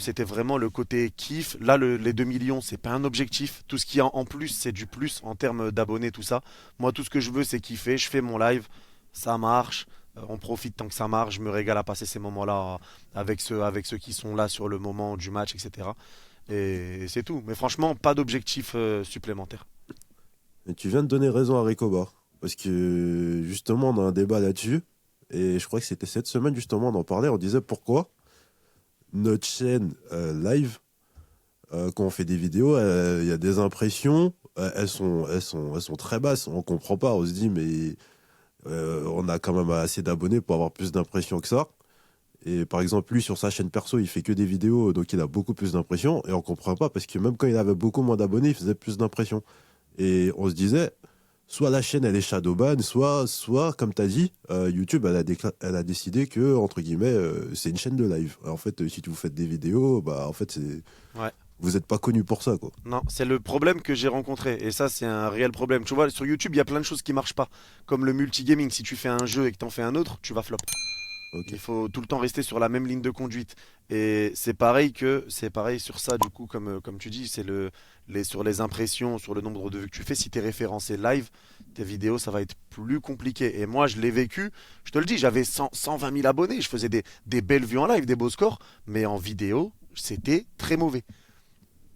c'était vraiment le côté kiff. Là, les 2 millions, c'est pas un objectif. Tout ce qui est en plus, c'est du plus en termes d'abonnés, tout ça. Moi, tout ce que je veux, c'est kiffer. Je fais mon live, ça marche. On profite tant que ça marche. Je me régale à passer ces moments-là avec ceux qui sont là sur le moment du match, etc. Et c'est tout. Mais franchement, pas d'objectif supplémentaire. Et tu viens de donner raison à Recoba. Parce que justement, on a un débat là-dessus. Et je crois que c'était cette semaine, justement, on en parlait. On disait pourquoi notre chaîne live, quand on fait des vidéos, il y a des impressions, elles sont très basses. On comprend pas. On se dit, mais on a quand même assez d'abonnés pour avoir plus d'impressions que ça. Et par exemple, lui, sur sa chaîne perso, il fait que des vidéos, donc il a beaucoup plus d'impressions. Et on comprend pas parce que même quand il avait beaucoup moins d'abonnés, il faisait plus d'impressions. Et on se disait, soit la chaîne, elle est shadowban, soit comme tu as dit, YouTube, elle a décidé que, entre guillemets, c'est une chaîne de live. En fait, si vous faites des vidéos, bah, en fait, Ouais. vous n'êtes pas connu pour ça, quoi. Non, c'est le problème que j'ai rencontré. Et ça, c'est un réel problème. Tu vois, sur YouTube, il y a plein de choses qui marchent pas. Comme le multigaming. Si tu fais un jeu et que t'en fais un autre, tu vas flop. Ok. Il faut tout le temps rester sur la même ligne de conduite. Et c'est pareil sur ça, du coup, comme tu dis, sur les impressions, sur le nombre de vues que tu fais. Si tu es référencé live, tes vidéos, ça va être plus compliqué. Et moi, je l'ai vécu, je te le dis, j'avais 120 000 abonnés. Je faisais des belles vues en live, des beaux scores. Mais en vidéo, c'était très mauvais.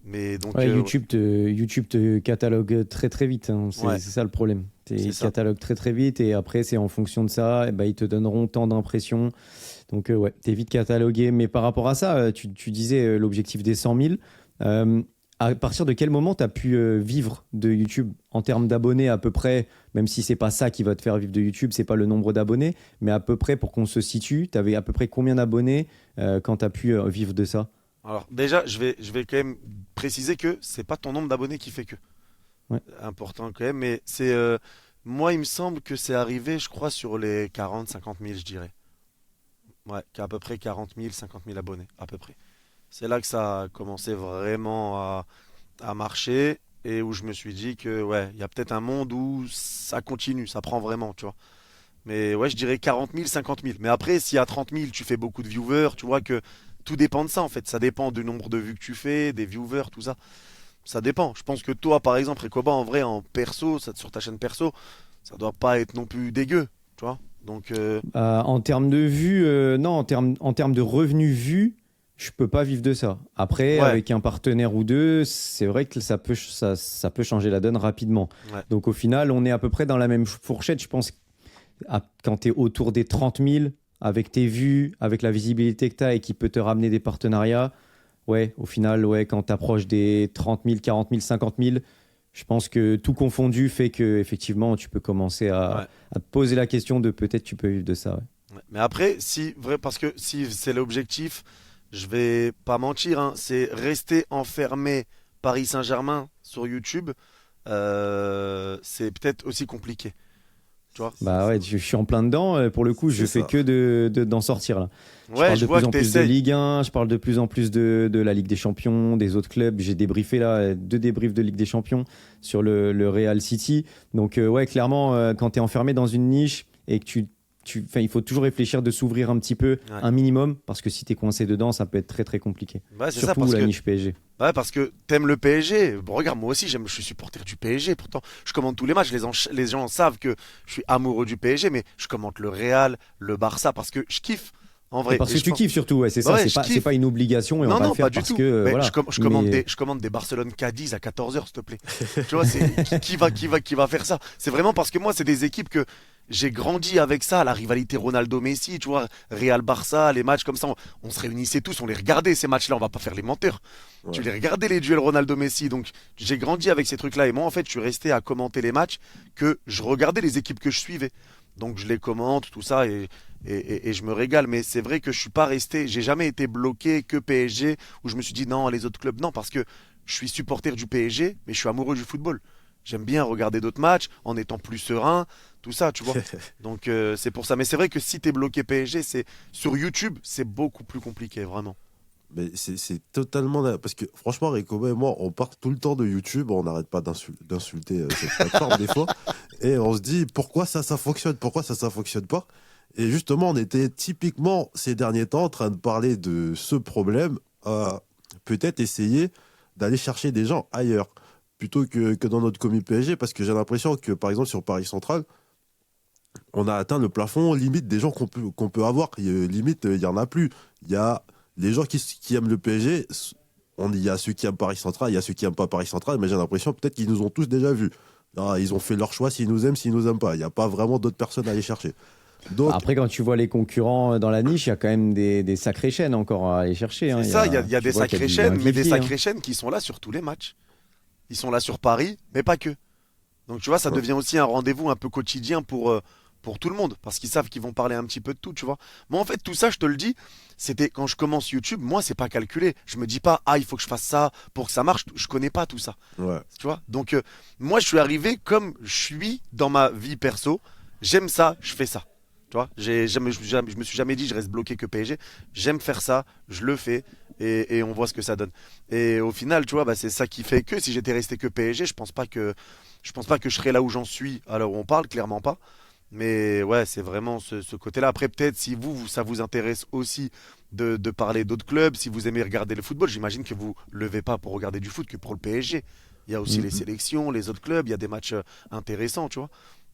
Mais donc, Ouais, YouTube te catalogue très très vite, hein. Ouais. C'est ça le problème. C'est Il te ça. catalogue très très vite et après c'est en fonction de ça, et ben, ils te donneront tant d'impressions. Donc ouais, t'es vite catalogué. Mais par rapport à ça, tu disais l'objectif des 100 000. À partir de quel moment tu as pu vivre de YouTube en termes d'abonnés à peu près, même si c'est pas ça qui va te faire vivre de YouTube, c'est pas le nombre d'abonnés, mais à peu près pour qu'on se situe, tu avais à peu près combien d'abonnés quand tu as pu vivre de ça? Alors, déjà, je vais quand même préciser que c'est pas ton nombre d'abonnés qui fait que. Ouais. Important quand même, mais moi, il me semble que c'est arrivé, je crois, sur les 40, 50 000, je dirais. Ouais, qu'à peu près 40 000, 50 000 abonnés, à peu près. C'est là que ça a commencé vraiment à marcher et où je me suis dit que, ouais, il y a peut-être un monde où ça continue, ça prend vraiment, tu vois. Mais ouais, je dirais 40 000, 50 000. Mais après, si à 30 000, tu fais beaucoup de viewers, tu vois que tout dépend de ça, en fait. Ça dépend du nombre de vues que tu fais, des viewers, tout ça. Ça dépend. Je pense que toi, par exemple, Recoba, en vrai, en perso, sur ta chaîne perso, ça doit pas être non plus dégueu, tu vois. Donc, En termes de vues, non, en termes de revenus vus, je peux pas vivre de ça. Après, ouais, avec un partenaire ou deux, c'est vrai que ça peut changer la donne rapidement. ouais. Donc au final, on est à peu près dans la même fourchette. Je pense quand tu es autour des 30 000, avec tes vues, avec la visibilité que tu as et qui peut te ramener des partenariats, ouais, au final, ouais, quand tu approches des 30 000, 40 000, 50 000, je pense que tout confondu fait que effectivement, tu peux commencer Ouais. à te poser la question de peut-être tu peux vivre de ça. Ouais. Ouais. Mais après, parce que si c'est l'objectif, je vais pas mentir, hein, c'est rester enfermé Paris Saint-Germain sur YouTube, c'est peut-être aussi compliqué, tu vois. Bah ouais, je suis en plein dedans. Pour le coup, je C'est fais ça. que d'en sortir là. Je Ouais, parle je de vois plus que en tu plus de essayes. Ligue 1, je parle de plus en plus de la Ligue des Champions, des autres clubs. J'ai débriefé là, 2 débriefs de Ligue des Champions sur le Real City. Donc ouais, clairement, quand tu es enfermé dans une niche et que enfin, il faut toujours réfléchir de s'ouvrir un petit peu, Ouais. un minimum, parce que si tu es coincé dedans, ça peut être très très compliqué. Ouais, c'est ça, Surtout la niche PSG. parce que t'aimes le PSG. Bon, regarde, moi aussi, je suis supporter du PSG. Pourtant, je commente tous les matchs. Les gens savent que je suis amoureux du PSG, mais je commente le Real, le Barça, parce que je kiffe. En Et vrai. parce Et que je tu pense- kiffes surtout, ouais, c'est Bah ça, ouais, c'est je kiffe. pas une obligation et on Non, va non, le faire pas du parce tout. que Mais voilà. Mais- je commande des Barcelone Cadiz à 14 heures, s'il te plaît. Tu vois, qui va faire ça? C'est vraiment parce que moi, c'est des équipes que j'ai grandi avec ça, la rivalité Ronaldo-Messi, tu vois, Real-Barça, les matchs comme ça, on se réunissait tous, on les regardait ces matchs-là, on va pas faire les menteurs. Tu Ouais. les regardais les duels Ronaldo-Messi, donc j'ai grandi avec ces trucs-là et moi en fait, je suis resté à commenter les matchs que je regardais les équipes que je suivais. Donc je les commente, tout ça, et je me régale. Mais c'est vrai que je suis pas resté, j'ai jamais été bloqué que PSG, où je me suis dit non, les autres clubs, non, parce que je suis supporter du PSG, mais je suis amoureux du football. J'aime bien regarder d'autres matchs en étant plus serein, tout ça, tu vois. Donc c'est pour ça. Mais c'est vrai que si t'es bloqué PSG, c'est sur YouTube, c'est beaucoup plus compliqué, vraiment. Mais c'est totalement. Parce que franchement, Recoba et moi, on part tout le temps de YouTube, on n'arrête pas d'insulter cette plateforme des fois. Et on se dit pourquoi ça fonctionne, pourquoi ça fonctionne pas. Et justement, on était typiquement ces derniers temps en train de parler de ce problème, peut-être essayer d'aller chercher des gens ailleurs, plutôt que dans notre commu PSG, parce que j'ai l'impression que par exemple sur Paris Central, on a atteint le plafond limite des gens qu'on peut avoir. Limite, il n'y en a plus. Il y a les gens qui aiment le PSG, il y a ceux qui aiment Paris Central, il y a ceux qui n'aiment pas Paris Central, mais j'ai l'impression peut-être qu'ils nous ont tous déjà vus. Ah, ils ont fait leur choix s'ils nous aiment, s'ils nous aiment pas. Il n'y a pas vraiment d'autres personnes à aller chercher. Donc, Après, quand tu vois les concurrents dans la niche, il y a quand même des sacrées chaînes encore à aller chercher. Hein. C'est ça, il y a tu des vois qu'il y sacrées a du chaînes, mais des vivier, hein. sacrées chaînes qui sont là sur tous les matchs. Ils sont là sur Paris, mais pas que. Donc tu vois, ça Ouais. devient aussi un rendez-vous un peu quotidien pour tout le monde, parce qu'ils savent qu'ils vont parler un petit peu de tout, tu vois. Moi, en fait, tout ça, je te le dis, c'était quand je commence YouTube, moi, c'est pas calculé. Je me dis pas, ah, il faut que je fasse ça pour que ça marche. Je connais pas tout ça, ouais. tu vois. Donc, moi, je suis arrivé comme je suis dans ma vie perso. J'aime ça, je fais ça. Tu vois, je me suis jamais dit je reste bloqué que PSG. J'aime faire ça, je le fais et on voit ce que ça donne. Et au final, tu vois, bah, c'est ça qui fait que si j'étais resté que PSG, je pense pas que je serais là où j'en suis à l'heure où on parle, clairement pas. Mais ouais, c'est vraiment ce côté-là. Après, peut-être si ça vous intéresse aussi de parler d'autres clubs, si vous aimez regarder le football, j'imagine que vous levez pas pour regarder du foot que pour le PSG. Il y a aussi les Mm. sélections, les autres clubs, il y a des matchs intéressants, tu vois.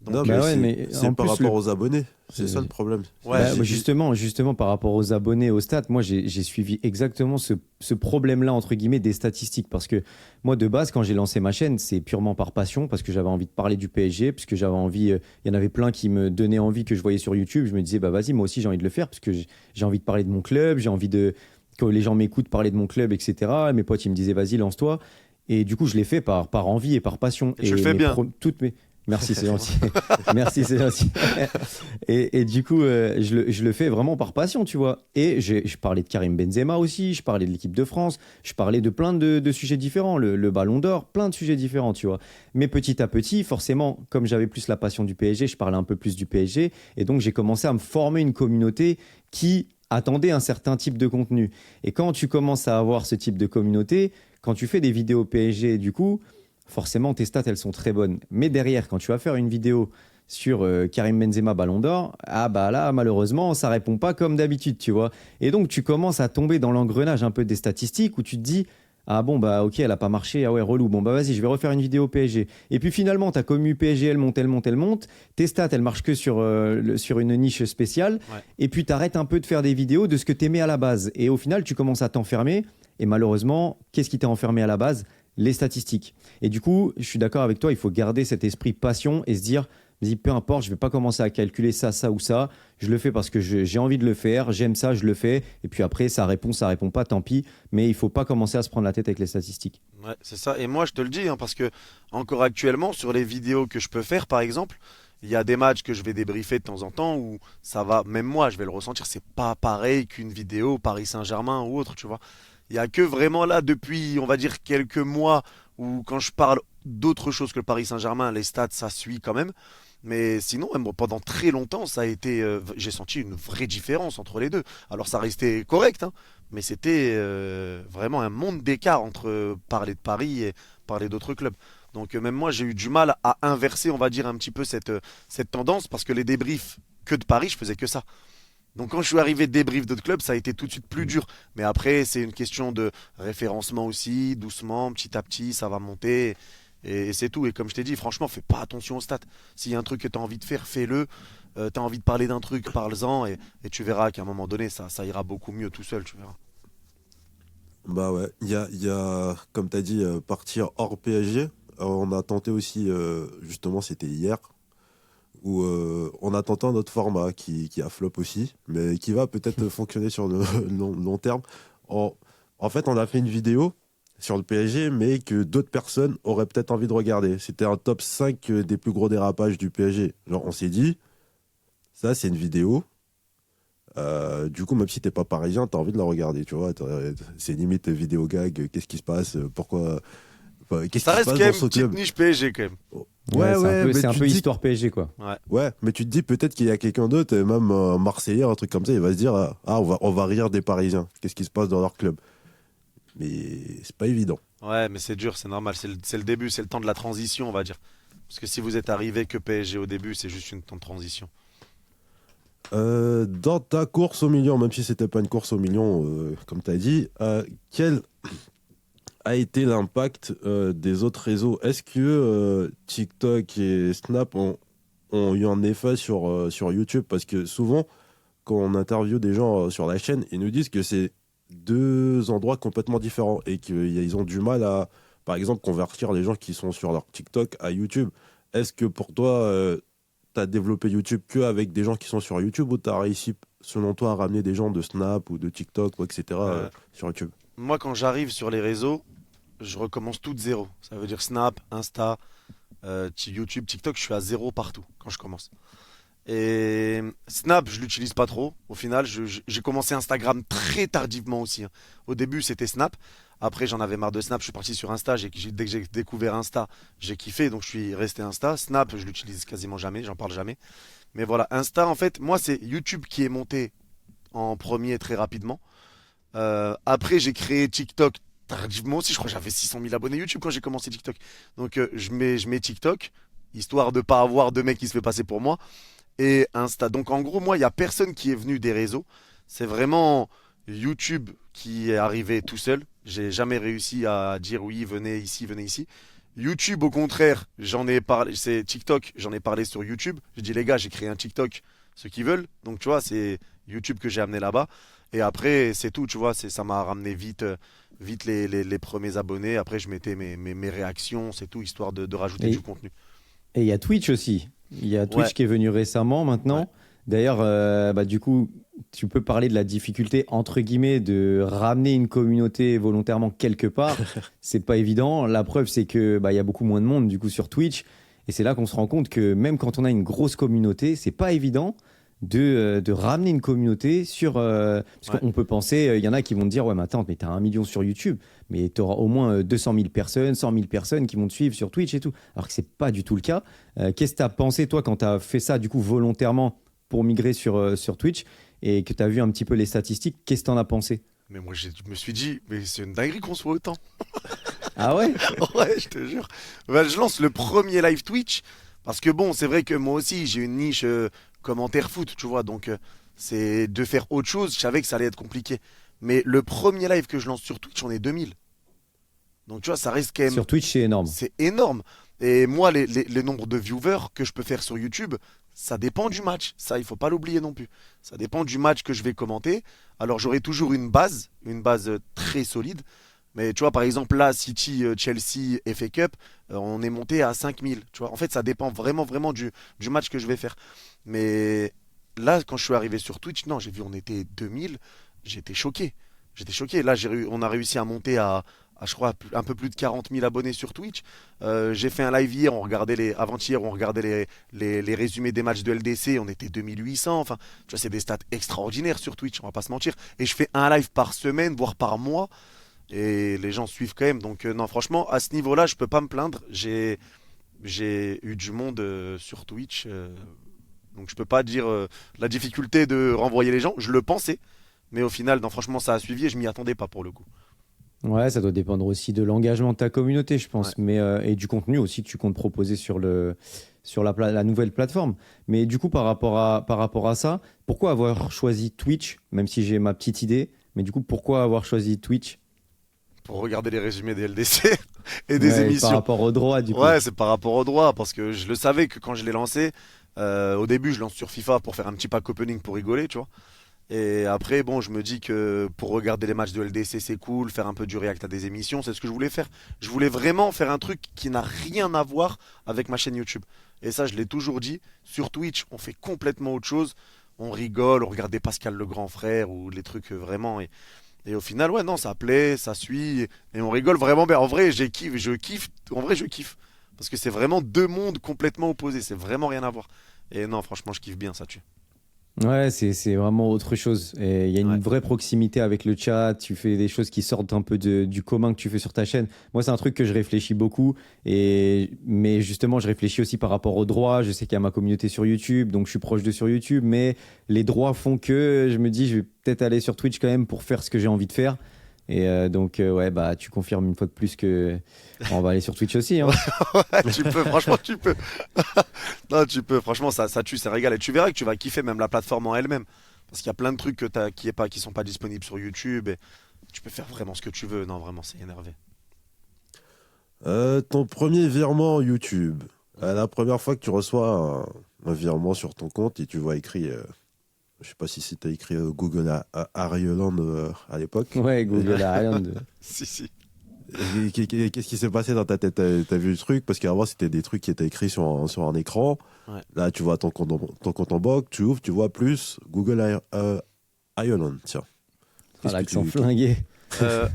Non, Donc, mais Bah ouais, mais c'est en par plus, rapport aux abonnés. C'est ça c'est- le problème. ouais, bah, justement, par rapport aux abonnés, aux stats, moi, j'ai suivi exactement ce problème-là, entre guillemets, des statistiques. Parce que moi, de base, quand j'ai lancé ma chaîne, c'est purement par passion, parce que j'avais envie de parler du PSG, parce que j'avais envie, il y en avait plein qui me donnaient envie que je voyais sur YouTube. Je me disais, bah vas-y, moi aussi, j'ai envie de le faire, parce que j'ai envie de parler de mon club, j'ai envie que les gens m'écoutent parler de mon club, etc. Et mes potes, ils me disaient, vas-y, lance-toi. Et du coup, je l'ai fait par envie et par passion. et tu le fais bien. Toutes mes... Merci, c'est gentil. Merci, c'est gentil. Et du coup, je le fais vraiment par passion, tu vois. Et je parlais de Karim Benzema aussi, je parlais de l'équipe de France, je parlais de plein de sujets différents, le Ballon d'Or, plein de sujets différents, tu vois. Mais petit à petit, forcément, comme j'avais plus la passion du PSG, je parlais un peu plus du PSG. Et donc, j'ai commencé à me former une communauté qui attendait un certain type de contenu. Et quand tu commences à avoir ce type de communauté, quand tu fais des vidéos PSG, du coup, forcément, tes stats, elles sont très bonnes. Mais derrière, quand tu vas faire une vidéo sur Karim Benzema Ballon d'Or, ah bah là, malheureusement, ça répond pas comme d'habitude, tu vois. Et donc, tu commences à tomber dans l'engrenage un peu des statistiques où tu te dis, ah bon, bah ok, elle a pas marché, ah ouais, relou, bon bah vas-y, je vais refaire une vidéo PSG. Et puis finalement, ta commu PSG, elle monte, elle monte, elle monte. Tes stats, elles marchent que sur une niche spéciale. Ouais. Et puis, tu arrêtes un peu de faire des vidéos de ce que tu aimais à la base. Et au final, tu commences à t'enfermer. Et malheureusement, qu'est-ce qui t'a enfermé à la base? Les statistiques. Et du coup, je suis d'accord avec toi, il faut garder cet esprit passion et se dire, vas-y, peu importe, je vais pas commencer à calculer ça, ça ou ça. Je le fais parce que j'ai envie de le faire, j'aime ça, je le fais. Et puis après, ça répond pas, tant pis. Mais il faut pas commencer à se prendre la tête avec les statistiques. Ouais, c'est ça. Et moi, je te le dis, hein, parce que encore actuellement, sur les vidéos que je peux faire, par exemple, il y a des matchs que je vais débriefer de temps en temps où ça va, même moi, je vais le ressentir. C'est pas pareil qu'une vidéo Paris Saint-Germain ou autre, tu vois. Il y a que vraiment là, depuis, on va dire, quelques mois, où quand je parle d'autre chose que le Paris Saint-Germain, les stats, ça suit quand même. Mais sinon, même pendant très longtemps, ça a été, j'ai senti une vraie différence entre les deux. Alors ça restait correct, hein, mais c'était vraiment un monde d'écart entre parler de Paris et parler d'autres clubs. Donc même moi, j'ai eu du mal à inverser, on va dire, un petit peu cette tendance, parce que les débriefs que de Paris, je faisais que ça. Donc quand je suis arrivé de débrief d'autres clubs, ça a été tout de suite plus dur. Mais après, c'est une question de référencement aussi, doucement, petit à petit, ça va monter. Et c'est tout. Et comme je t'ai dit, franchement, fais pas attention aux stats. S'il y a un truc que tu as envie de faire, fais-le. Tu as envie de parler d'un truc, parle-en. Et tu verras qu'à un moment donné, ça ira beaucoup mieux tout seul, tu verras. Bah ouais, comme tu as dit, partir hors PSG. On a tenté aussi, justement, c'était hier, où on a tenté un autre format qui a flop aussi, mais qui va peut-être fonctionner sur le long terme. En, en fait, on a fait une vidéo sur le PSG, mais que d'autres personnes auraient peut-être envie de regarder. C'était un top 5 des plus gros dérapages du PSG. Genre, on s'est dit, ça, c'est une vidéo. Du coup, même si t'es pas parisien, t'as envie de la regarder, tu vois. C'est limite vidéo gag, qu'est-ce qui se passe, pourquoi, enfin, qu'est-ce Ça qui se reste passe quand dans même ce une petite club. niche PSG quand même. Ouais, mais C'est un tu peu te dis, histoire PSG, quoi. Ouais. ouais, mais tu te dis peut-être qu'il y a quelqu'un d'autre, même un Marseillais, un truc comme ça, il va se dire, ah, on va rire des Parisiens. Qu'est-ce qui se passe dans leur club? Mais c'est pas évident. Ouais, mais c'est dur, c'est normal. C'est le début, c'est le temps de la transition, on va dire. Parce que si vous êtes arrivé que PSG au début, c'est juste une temps de transition. Dans ta course au million, même si c'était pas une course au million, comme tu as dit, quel a été l'impact des autres réseaux? Est-ce que TikTok et Snap ont eu un effet sur YouTube? Parce que souvent, quand on interviewe des gens sur la chaîne, ils nous disent que c'est deux endroits complètement différents et qu'ils ont du mal à, par exemple, convertir les gens qui sont sur leur TikTok à YouTube. Est-ce que pour toi, tu as développé YouTube que avec des gens qui sont sur YouTube ou tu as réussi, selon toi, à ramener des gens de Snap ou de TikTok ou etc. Sur YouTube? Moi, quand j'arrive sur les réseaux, je recommence tout de zéro. Ça veut dire Snap, Insta, YouTube, TikTok, je suis à zéro partout quand je commence. Et Snap, je l'utilise pas trop. Au final, j'ai commencé Instagram très tardivement aussi, hein. Au début, c'était Snap. Après, j'en avais marre de Snap. Je suis parti sur Insta. Dès que j'ai découvert Insta, j'ai kiffé. Donc, je suis resté Insta. Snap, je l'utilise quasiment jamais. J'en parle jamais. Mais voilà, Insta, en fait, moi, c'est YouTube qui est monté en premier très rapidement. Après, j'ai créé TikTok tardivement aussi. Je crois que j'avais 600 000 abonnés YouTube quand j'ai commencé TikTok. Donc, je mets TikTok, histoire de pas avoir de mec qui se fait passer pour moi. et Insta. Donc en gros, moi, il n'y a personne qui est venu des réseaux. C'est vraiment YouTube qui est arrivé tout seul. J'ai jamais réussi à dire oui, venez ici, venez ici. YouTube, au contraire, j'en ai parlé, c'est TikTok, j'en ai parlé sur YouTube. J'ai dit les gars, j'ai créé un TikTok, ceux qui veulent. Donc tu vois, c'est YouTube que j'ai amené là-bas. Et après, c'est tout, tu vois, ça m'a ramené vite, vite les premiers abonnés. Après, je mettais mes réactions, c'est tout, histoire de rajouter Et du contenu. Et il y a Twitch aussi. Il y a Twitch Ouais, qui est venu récemment maintenant. ouais. D'ailleurs, du coup, tu peux parler de la difficulté, entre guillemets, de ramener une communauté volontairement quelque part. C'est pas évident. La preuve, c'est que il y a beaucoup moins de monde du coup sur Twitch. Et c'est là qu'on se rend compte que même quand on a une grosse communauté, c'est pas évident de ramener une communauté sur. Parce Ouais. qu'on peut penser, il y en a qui vont te dire, ouais, mais attends, mais t'as 1 million sur YouTube, mais t'auras au moins 200 000 personnes, 100 000 personnes qui vont te suivre sur Twitch et tout. Alors que c'est pas du tout le cas. Qu'est-ce que t'as pensé, toi, quand t'as fait ça, du coup, volontairement pour migrer sur Twitch et que t'as vu un petit peu les statistiques? Qu'est-ce que t'en as pensé? Mais moi, je me suis dit, mais c'est une dinguerie qu'on soit autant. Ah ouais? Ouais, je te jure. Bah, je lance le premier live Twitch parce que bon, c'est vrai que moi aussi j'ai une niche commentaire foot, tu vois, donc c'est de faire autre chose. Je savais que ça allait être compliqué. Mais le premier live que je lance sur Twitch, on est 2000. Donc tu vois, ça reste quand même, Sur Twitch, c'est énorme. c'est énorme. Et moi, les nombres de viewers que je peux faire sur YouTube, ça dépend du match. Ça, il faut pas l'oublier non plus. Ça dépend du match que je vais commenter. Alors j'aurai toujours une base très solide. Mais tu vois, par exemple, là, City, Chelsea, FA Cup, on est monté à 5000. Tu vois, en fait, ça dépend vraiment, vraiment du match que je vais faire. Mais là, quand je suis arrivé sur Twitch, non, j'ai vu, on était 2000. J'étais choqué. J'étais choqué. Là, on a réussi à monter je crois, un peu plus de 40 000 abonnés sur Twitch. J'ai fait un live hier, avant-hier, on regardait les résumés des matchs de LDC, on était 2800. Enfin, tu vois, c'est des stats extraordinaires sur Twitch, on va pas se mentir. Et je fais un live par semaine, voire par mois. Et les gens suivent quand même. Donc non, franchement, à ce niveau-là, je peux pas me plaindre. J'ai eu du monde sur Twitch. Donc je peux pas dire la difficulté de renvoyer les gens. Je le pensais. Mais au final, non, franchement, ça a suivi et je m'y attendais pas pour le coup. Ouais, ça doit dépendre aussi de l'engagement de ta communauté, je Ouais. pense, mais et du contenu aussi que tu comptes proposer sur la nouvelle plateforme. Mais du coup, par rapport à ça, pourquoi avoir choisi Twitch, même si j'ai ma petite idée, mais du coup, pourquoi avoir choisi Twitch? Pour regarder les résumés des LDC et des Ouais, par émissions. rapport au droit, du coup. Ouais, c'est par rapport au droit, parce que je le savais que quand je l'ai lancé, au début, je lance sur FIFA pour faire un petit pack opening pour rigoler, tu vois. Et après, bon, je me dis que pour regarder les matchs de LDC, c'est cool, faire un peu du react à des émissions, c'est ce que je voulais faire. Je voulais vraiment faire un truc qui n'a rien à voir avec ma chaîne YouTube. Et ça, je l'ai toujours dit. Sur Twitch, on fait complètement autre chose. On rigole, on regardait Pascal le grand frère ou les trucs vraiment. Et au final, ouais, non, ça plaît, ça suit. Et on rigole vraiment bien. En vrai, je kiffe. En vrai, je kiffe. Parce que c'est vraiment deux mondes complètement opposés. C'est vraiment rien à voir. Et non, franchement, je kiffe bien, ça tue. Ouais, c'est vraiment autre chose. Et il y a Ouais. une vraie proximité avec le chat. Tu fais des choses qui sortent un peu du commun que tu fais sur ta chaîne. Moi, c'est un truc que je réfléchis beaucoup. Mais justement, je réfléchis aussi par rapport aux droits. Je sais qu'il y a ma communauté sur YouTube, donc je suis proche de sur YouTube. Mais les droits font que je me dis, je vais peut-être aller sur Twitch quand même pour faire ce que j'ai envie de faire. Et donc, ouais, bah, tu confirmes une fois de plus que on va aller sur Twitch aussi, hein. Tu peux, franchement, tu peux. Non, tu peux. Franchement, ça tue, ça régale. Et tu verras que tu vas kiffer même la plateforme en elle-même. Parce qu'il y a plein de trucs qui sont pas disponibles sur YouTube. Et tu peux faire vraiment ce que tu veux. Non, vraiment, c'est énervé. Ton premier virement YouTube. La première fois que tu reçois un virement sur ton compte et tu vois écrit, je sais pas si c'était écrit Google à Ireland à l'époque. Ouais, Google a rien de. Si, si. Et qu'est-ce qui s'est passé dans ta tête? T'as vu le truc? Parce qu'avant, c'était des trucs qui étaient écrits sur un écran. Ouais. Là, tu vois ton compte en banque, tu ouvres, tu vois plus Google Ireland. Tiens. Ah, Qu'est-ce que l'accent tu- flingué.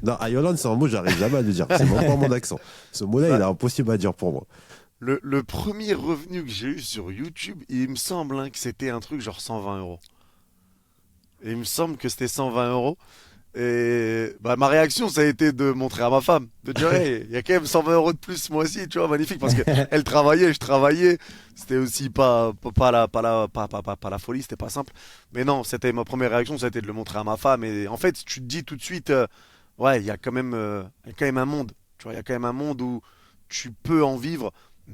Non, Ireland, c'est un mot, j'arrive jamais à le dire. C'est même pas mon accent. Ce mot-là, Ouais. il est impossible à dire pour moi. Le premier revenu que j'ai eu sur YouTube, il me semble que c'était un truc genre 120 euros. Et il me semble que c'était 120 euros. Et bah, ma réaction, ça a été de montrer à ma femme, de dire, hey, il y a quand même 120 euros de plus, moi aussi, tu vois, magnifique, parce qu'elle travaillait, je travaillais. C'était aussi pas la folie, c'était pas simple. Mais non, c'était ma première réaction, ça a été de le montrer à ma femme. Et en fait, tu te dis tout de suite, ouais, il y a quand même un monde, tu vois, il y a quand même un monde où tu peux en vivre,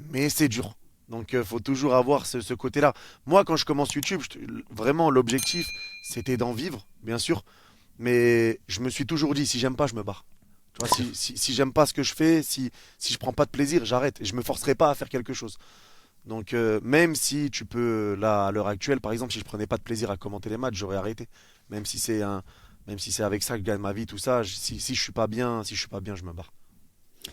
mais c'est dur. Donc faut toujours avoir ce côté-là. Moi, quand je commence YouTube, vraiment l'objectif, c'était d'en vivre, bien sûr. Mais je me suis toujours dit, si j'aime pas, je me barre. Tu vois, si j'aime pas ce que je fais, si je prends pas de plaisir, j'arrête. Et je me forcerai pas à faire quelque chose. Donc même si tu peux, là, à l'heure actuelle, par exemple, si je prenais pas de plaisir à commenter les matchs, j'aurais arrêté. Même si c'est même si c'est avec ça que je gagne ma vie, tout ça, si je suis pas bien, je me barre.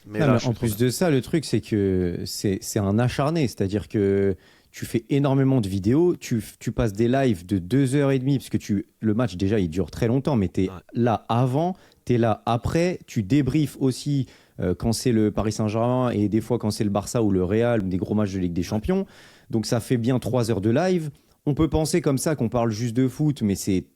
Mais Non, là, mais je suis en trop plus bien. de ça, le truc, c'est que c'est un acharné. C'est-à-dire que tu fais énormément de vidéos, tu passes des lives de 2h30, parce que le match, déjà, il dure très longtemps, mais tu es Ouais. là avant, tu es là après, tu débriefes aussi quand c'est le Paris Saint-Germain et des fois quand c'est le Barça ou le Real ou des gros matchs de Ligue des Champions. Donc ça fait bien 3 heures de live. On peut penser comme ça qu'on parle juste de foot, mais c'est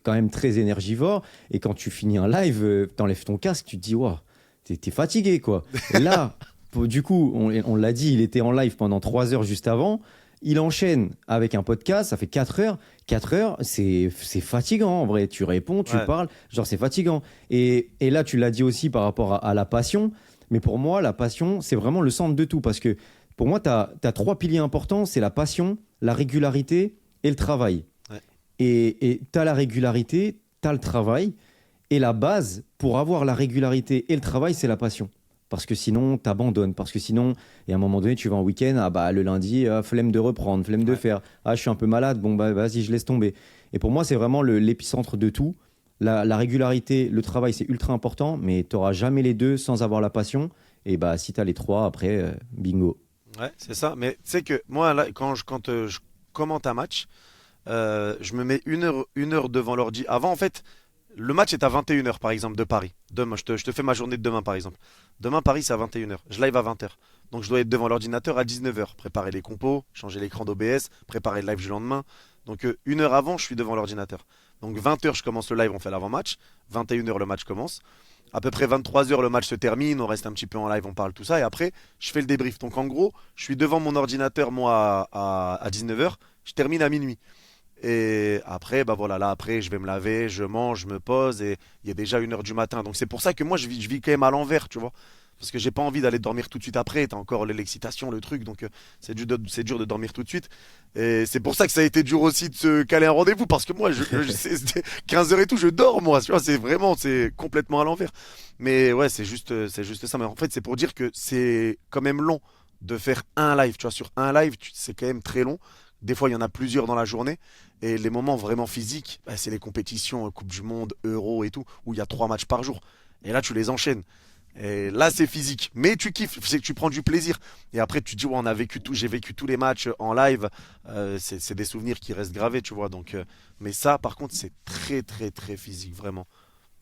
quand même très énergivore. Et quand tu finis un live, t'enlèves ton casque, tu te dis, waouh, t'es fatigué, quoi. Et là, du coup, on l'a dit, il était en live pendant 3 heures juste avant. Il enchaîne avec un podcast, ça fait 4 heures. 4 heures, c'est fatigant en vrai. Tu réponds, tu Ouais. parles, genre c'est fatigant. Et là, tu l'as dit aussi par rapport à la passion. Mais pour moi, la passion, c'est vraiment le centre de tout. Parce que pour moi, tu as 3 piliers importants, c'est la passion, la régularité et le travail. Ouais. Et tu as la régularité, tu as le travail. Et la base pour avoir la régularité et le travail, c'est la passion. Parce que sinon, tu abandonnes. Parce que sinon, et à un moment donné, tu vas en week-end, ah bah, le lundi, flemme de reprendre, flemme de Ouais. faire. Ah, je suis un peu malade, bon, bah, vas-y, je laisse tomber. Et pour moi, c'est vraiment l'épicentre de tout. La régularité, le travail, c'est ultra important, mais tu n'auras jamais les deux sans avoir la passion. Et bah, si tu as les trois, après, bingo. Ouais, c'est ça. Mais tu sais que moi, là, quand je commente un match, je me mets une heure devant l'ordi. Avant, en fait, le match est à 21h, par exemple, de Paris. Demain, je te fais ma journée de demain, par exemple. Demain, Paris, c'est à 21h. Je live à 20h. Donc, je dois être devant l'ordinateur à 19h. Préparer les compos, changer l'écran d'OBS, préparer le live du lendemain. Donc, une heure avant, je suis devant l'ordinateur. Donc, 20h, je commence le live, on fait l'avant-match. 21h, le match commence. À peu près 23h, le match se termine. On reste un petit peu en live, on parle tout ça. Et après, je fais le débrief. Donc, en gros, je suis devant mon ordinateur, moi, à 19h. Je termine à minuit. Et après, bah voilà, là après, je vais me laver, je mange, je me pose et il est déjà 1h du matin. Donc c'est pour ça que moi, je vis quand même à l'envers, tu vois. Parce que j'ai pas envie d'aller dormir tout de suite après. T'as encore l'excitation, le truc. Donc c'est dur de dormir tout de suite. Et c'est pour ça que ça a été dur aussi de se caler un rendez-vous. Parce que moi, 15h et tout, je dors, moi. Tu vois, c'est complètement à l'envers. Mais ouais, c'est juste ça. Mais en fait, c'est pour dire que c'est quand même long de faire un live. Tu vois, sur un live, c'est quand même très long. Des fois, il y en a plusieurs dans la journée. Et les moments vraiment physiques, bah, c'est les compétitions, Coupe du Monde, Euro et tout, où il y a 3 matchs par jour. Et là, tu les enchaînes. Et là, c'est physique. Mais tu kiffes, c'est que tu prends du plaisir. Et après, tu te dis, ouais, j'ai vécu tous les matchs en live. C'est des souvenirs qui restent gravés, tu vois. Donc, mais ça, par contre, c'est très, très, très physique, vraiment.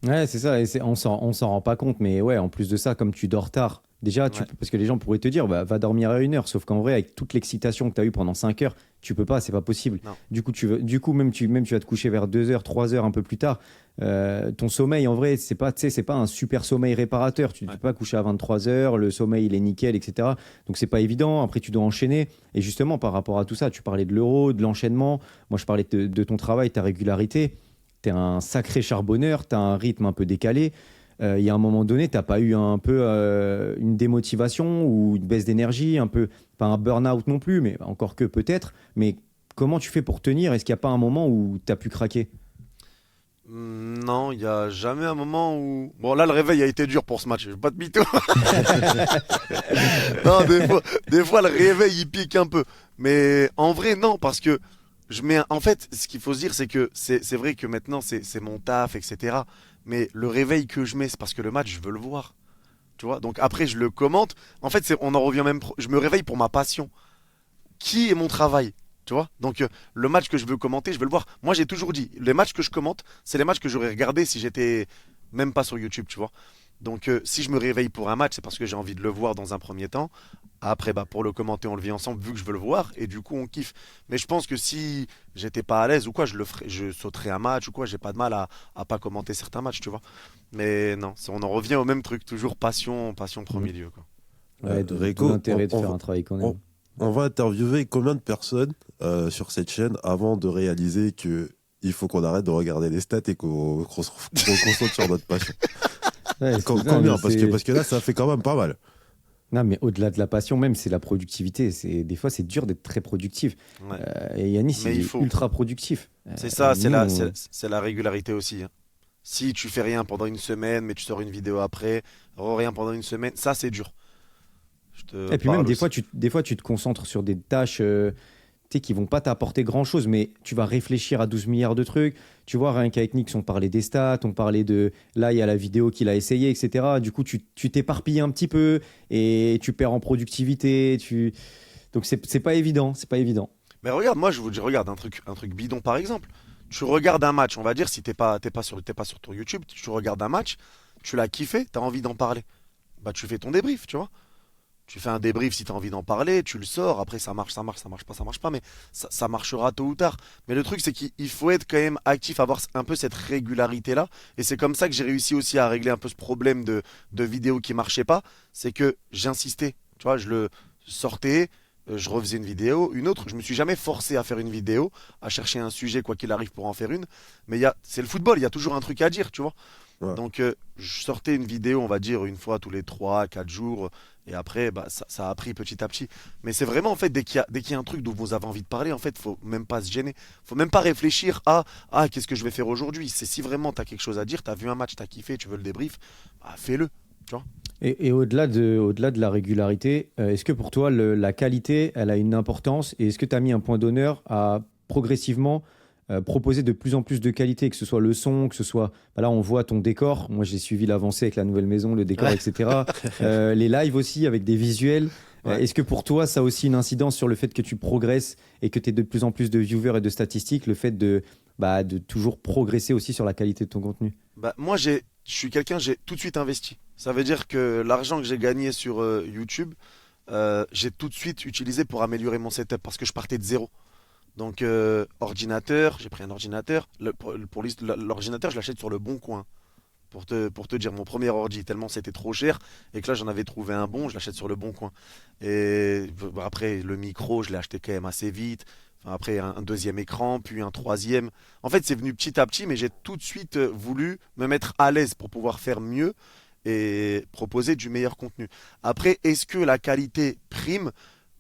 Ouais, c'est ça, et on s'en rend pas compte, mais ouais, en plus de ça, comme tu dors tard, déjà, Ouais. parce que les gens pourraient te dire, bah, va dormir à 1 heure, sauf qu'en vrai, avec toute l'excitation que tu as eue pendant 5 heures, tu peux pas, c'est pas possible. Non. Du coup, même tu vas te coucher vers 2 heures, 3 heures un peu plus tard. Ton sommeil, en vrai, c'est pas, tu sais, c'est pas un super sommeil réparateur. Tu ne Ouais. peux pas coucher à 23 heures, le sommeil, il est nickel, etc. Donc, c'est pas évident. Après, tu dois enchaîner. Et justement, par rapport à tout ça, tu parlais de l'euro, de l'enchaînement. Moi, je parlais de ton travail, ta régularité. Tu es un sacré charbonneur, tu as un rythme un peu décalé. Il y a un moment donné, tu n'as pas eu un peu une démotivation ou une baisse d'énergie, un peu, pas un burn-out non plus, mais encore que peut-être. Mais comment tu fais pour tenir? Est-ce qu'il n'y a pas un moment où tu as pu craquer? Non, il n'y a jamais un moment où. Bon, là, le réveil a été dur pour ce match. Je vais pas te mytho. Non, des fois, le réveil, il pique un peu. Mais en vrai, non, parce que en fait, ce qu'il faut se dire, c'est que c'est vrai que maintenant, c'est mon taf, etc. Mais le réveil que je mets, c'est parce que le match, je veux le voir. Tu vois? Donc après, je le commente. En fait, on en revient même. Je me réveille pour ma passion. Qui est mon travail? Tu vois? Donc le match que je veux commenter, je veux le voir. Moi, j'ai toujours dit, les matchs que je commente, c'est les matchs que j'aurais regardés si j'étais même pas sur YouTube, tu vois? Donc si je me réveille pour un match, c'est parce que j'ai envie de le voir dans un premier temps. Après, bah, pour le commenter, on le vit ensemble vu que je veux le voir et du coup, on kiffe. Mais je pense que si j'étais pas à l'aise ou quoi, je sauterais un match ou quoi, j'ai pas de mal à pas commenter certains matchs, tu vois? Mais non, on en revient au même truc, toujours passion, passion premier lieu, quoi. Ouais, d'où Rico, l'intérêt de on faire va- un travail qu'on on, aime. on va interviewer combien de personnes sur cette chaîne avant de réaliser que il faut qu'on arrête de regarder les stats et qu'on se concentre sur notre passion. Ouais, Combien? Parce que là, ça fait quand même pas mal. Non, mais au-delà de la passion, même, c'est la productivité. Des fois, c'est dur d'être très productif. Ouais. Et Yanis, Mais il il est faut. ultra productif. C'est ça, Nous, c'est la régularité aussi, hein. Si tu fais rien pendant une semaine, mais tu sors une vidéo après, rien pendant une semaine, ça c'est dur. Je te Et puis même, parle des aussi. fois, des fois, tu te concentres sur des tâches tu sais, qui vont pas t'apporter grand-chose, mais tu vas réfléchir à 12 milliards de trucs. Tu vois, rien qu'avec Nix, on parlait des stats, on parlait de... Là, il y a la vidéo qu'il a essayé, etc. Du coup, tu t'éparpilles un petit peu et tu perds en productivité. Donc, c'est pas évident, c'est pas évident. Mais regarde, moi je vous dis, regarde un truc bidon par exemple. Tu regardes un match, on va dire, si t'es pas sur ton YouTube, tu regardes un match, tu l'as kiffé, t'as envie d'en parler. Bah tu fais ton débrief, tu vois. Tu fais un débrief si tu as envie d'en parler, tu le sors, après ça marche pas, mais ça marchera tôt ou tard. Mais le truc c'est qu'il faut être quand même actif, avoir un peu cette régularité-là. Et c'est comme ça que j'ai réussi aussi à régler un peu ce problème de vidéos qui marchaient pas. C'est que j'insistais, tu vois, je le sortais, je refaisais une vidéo, une autre. Je me suis jamais forcé à faire une vidéo, à chercher un sujet quoi qu'il arrive pour en faire une. Mais c'est le football, il y a toujours un truc à dire, tu vois. Ouais. Donc je sortais une vidéo, on va dire, une fois tous les 3 4 jours. Et après, bah, ça a pris petit à petit. Mais c'est vraiment, en fait, dès qu'il y a un truc dont vous avez envie de parler, en fait, faut même pas se gêner. Faut même pas réfléchir à qu'est-ce que je vais faire aujourd'hui. C'est si vraiment tu as quelque chose à dire, tu as vu un match, tu as kiffé, tu veux le débrief, bah, fais-le. Tu vois. Et au-delà de la régularité, est-ce que pour toi, la qualité, elle a une importance et est-ce que tu as mis un point d'honneur à progressivement proposer de plus en plus de qualité, que ce soit le son, que ce soit... Bah là, on voit ton décor. Moi, j'ai suivi l'avancée avec la nouvelle maison, le décor, Ouais. etc. Les lives aussi, avec des visuels. Ouais. Est-ce que pour toi, ça a aussi une incidence sur le fait que tu progresses et que tu aies de plus en plus de viewers et de statistiques, le fait de toujours progresser aussi sur la qualité de ton contenu? Bah, moi, je suis quelqu'un, j'ai tout de suite investi. Ça veut dire que l'argent que j'ai gagné sur YouTube, j'ai tout de suite utilisé pour améliorer mon setup parce que je partais de zéro. Donc, ordinateur, j'ai pris un ordinateur. L'ordinateur, je l'achète sur le bon coin. Pour te dire, mon premier ordi, tellement c'était trop cher, et que là j'en avais trouvé un bon, je l'achète sur le bon coin. Et après, le micro, je l'ai acheté quand même assez vite. Enfin, après, un deuxième écran, puis un troisième. En fait, c'est venu petit à petit, mais j'ai tout de suite voulu me mettre à l'aise pour pouvoir faire mieux et proposer du meilleur contenu. Après, est-ce que la qualité prime?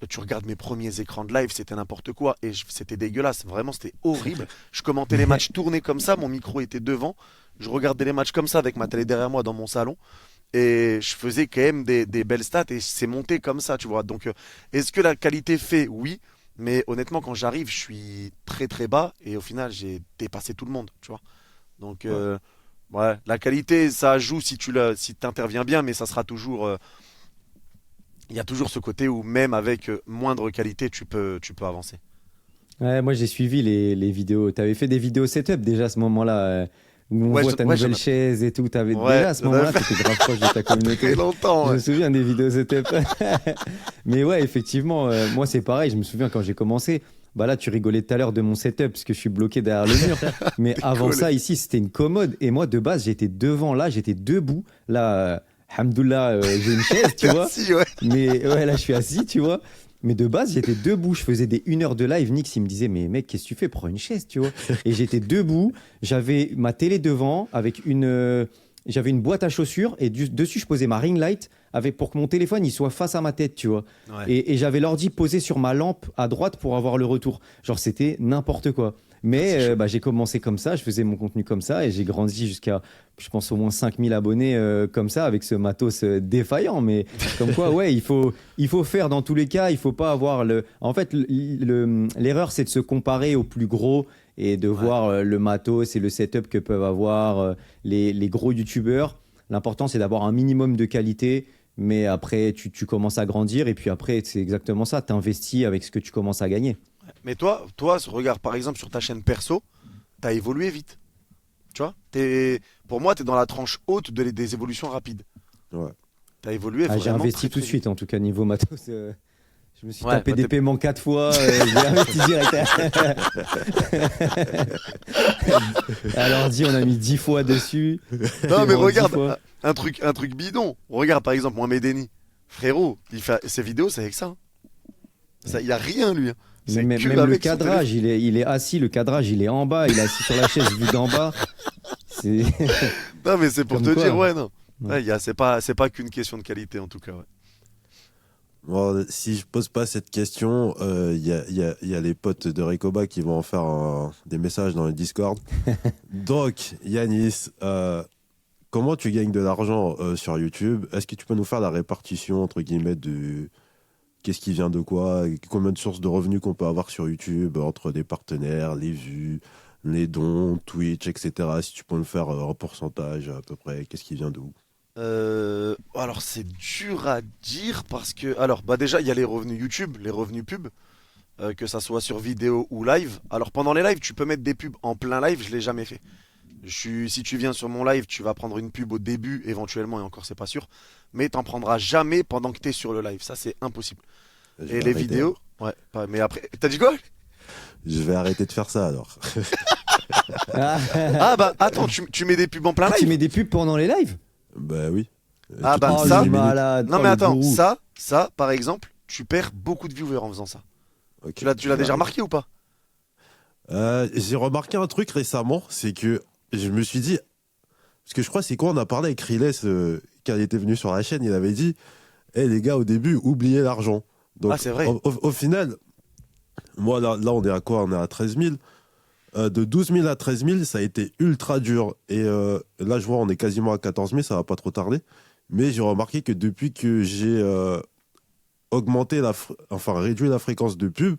Tu regardes mes premiers écrans de live, c'était n'importe quoi et c'était dégueulasse. Vraiment, c'était horrible. Je commentais les matchs tournés comme ça, mon micro était devant. Je regardais les matchs comme ça avec ma télé derrière moi dans mon salon et je faisais quand même des belles stats et c'est monté comme ça, tu vois. Donc, est-ce que la qualité fait? Oui, mais honnêtement, quand j'arrive, je suis très très bas et au final, j'ai dépassé tout le monde, tu vois. Donc, ouais, la qualité, ça joue si t'interviens bien, mais ça sera toujours. Il y a toujours ce côté où même avec moindre qualité, tu peux avancer. Ouais, moi, j'ai suivi les vidéos. Tu avais fait des vidéos setup déjà à ce moment-là, où on Ouais, voit ta ouais, nouvelle chaise et tout. Déjà à ce j'en avais moment-là, tu étais grave proche de ta très communauté. longtemps. Je me Ouais. souviens des vidéos setup. Mais ouais, effectivement, moi, c'est pareil. Je me souviens quand j'ai commencé. Bah là, tu rigolais tout à l'heure de mon setup parce que je suis bloqué derrière le mur. Mais avant collé. ça, ici, c'était une commode. Et moi, de base, j'étais devant. Là, j'étais debout. Là, Hamdoullah, j'ai une chaise, tu vois. Merci, ouais. Mais ouais, là, je suis assis, tu vois. Mais de base, j'étais debout. Je faisais des 1 heure de live. Nix, il me disait, mais mec, qu'est-ce que tu fais? Prends une chaise, tu vois. Et j'étais debout. J'avais ma télé devant avec j'avais une boîte à chaussures et dessus, je posais ma ring light pour que mon téléphone il soit face à ma tête, tu vois. Ouais. Et j'avais l'ordi posé sur ma lampe à droite pour avoir le retour. Genre, c'était n'importe quoi. Mais C'est chaud. bah, j'ai commencé comme ça, je faisais mon contenu comme ça et j'ai grandi jusqu'à, je pense, au moins 5000 abonnés comme ça avec ce matos défaillant. Mais comme quoi, ouais, il faut faire dans tous les cas, il faut pas avoir le... En fait, l'erreur, c'est de se comparer au plus gros et de voir le matos et le setup que peuvent avoir les gros youtubeurs. L'important, c'est d'avoir un minimum de qualité. Mais après, tu commences à grandir et puis après, c'est exactement ça. Tu investis avec ce que tu commences à gagner. Mais toi, regarde, par exemple, sur ta chaîne perso, t'as évolué vite. Tu vois? Pour moi, t'es dans la tranche haute des évolutions rapides. Ouais. T'as évolué Ah, j'ai vraiment investi très, tout de très suite, en tout cas, niveau matos. Je me suis Ouais, tapé bah, des paiements 4 fois. J'ai investi direct. Alors, on a mis 10 fois dessus. vite. Non, mais Paiement 10 regarde, fois. un truc bidon. Regarde, par exemple, Mohamed Eni. Frérot, il fait ses vidéos, c'est avec ça, hein. Il a rien, lui, hein. C'est Même, que même le avec son cadrage, il est assis, le cadrage, il est en bas, il est assis sur la chaise vue d'en bas. C'est... Non, mais c'est pour Comme te quoi. dire, ouais, non. Ouais. Ouais, c'est pas qu'une question de qualité, en tout cas, ouais. Bon, si je pose pas cette question, il y a les potes de Recoba qui vont en faire des messages dans le Discord. Donc, Yanis, comment tu gagnes de l'argent sur YouTube? Est-ce que tu peux nous faire la répartition, entre guillemets, de qu'est-ce qui vient de quoi, combien de sources de revenus qu'on peut avoir sur YouTube, entre des partenaires, les vues, les dons, Twitch, etc. Si tu peux nous faire un pourcentage à peu près, qu'est-ce qui vient d'où? Alors c'est dur à dire parce que alors bah déjà il y a les revenus YouTube, les revenus pub, que ça soit sur vidéo ou live. Alors pendant les lives tu peux mettre des pubs en plein live, je l'ai jamais fait. Si tu viens sur mon live, tu vas prendre une pub au début éventuellement et encore c'est pas sûr, mais t'en prendras jamais pendant que t'es sur le live, ça c'est impossible. Je Et vais les arrêter, vidéos, ouais, mais après, t'as dit quoi? Je vais arrêter de faire ça alors. Ah bah attends, tu mets des pubs en plein Tu live? mets des pubs pendant les lives? Bah oui. Ah Toutes bah les ça, 10 minutes. malade. Non Oh, mais le attends, gourou. ça par exemple, tu perds beaucoup de viewers en faisant ça. Ok, Tu l'as je vais déjà arrêter. remarqué ou pas? J'ai remarqué un truc récemment, c'est que je me suis dit, parce que je crois c'est quoi, on a parlé avec Riles quand il était venu sur la chaîne, il avait dit, hé les gars, au début, oubliez l'argent. Donc Ah c'est vrai. au final, moi là on est à quoi? On est à 13 000. De 12 000 à 13 000, ça a été ultra dur. Et là, je vois, on est quasiment à 14 000, ça va pas trop tarder. Mais j'ai remarqué que depuis que j'ai réduit la fréquence de pub,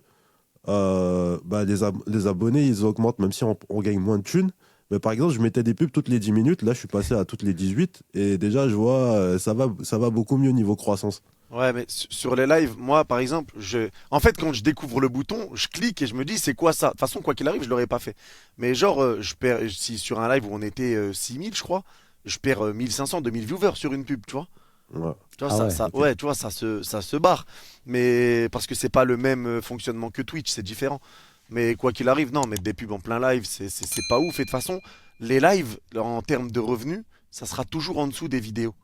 bah, les abonnés, ils augmentent, même si on gagne moins de thunes. Mais par exemple, je mettais des pubs toutes les 10 minutes. Là, je suis passé à toutes les 18. Et déjà, je vois, ça va beaucoup mieux niveau croissance. Ouais, mais sur les lives, moi, par exemple, en fait, quand je découvre le bouton, je clique et je me dis, c'est quoi ça? De toute façon, quoi qu'il arrive, je l'aurais pas fait. Mais genre, je perds, si sur un live où on était 6000, je crois, je perds 1500, 2000 viewers sur une pub, tu vois? Ouais. Tu vois, Ah ouais, ok. ouais, tu vois, ça se barre. Mais parce que c'est pas le même fonctionnement que Twitch, c'est différent. Mais quoi qu'il arrive, non, mettre des pubs en plein live, c'est pas ouf. Et de toute façon, les lives, en termes de revenus, ça sera toujours en dessous des vidéos.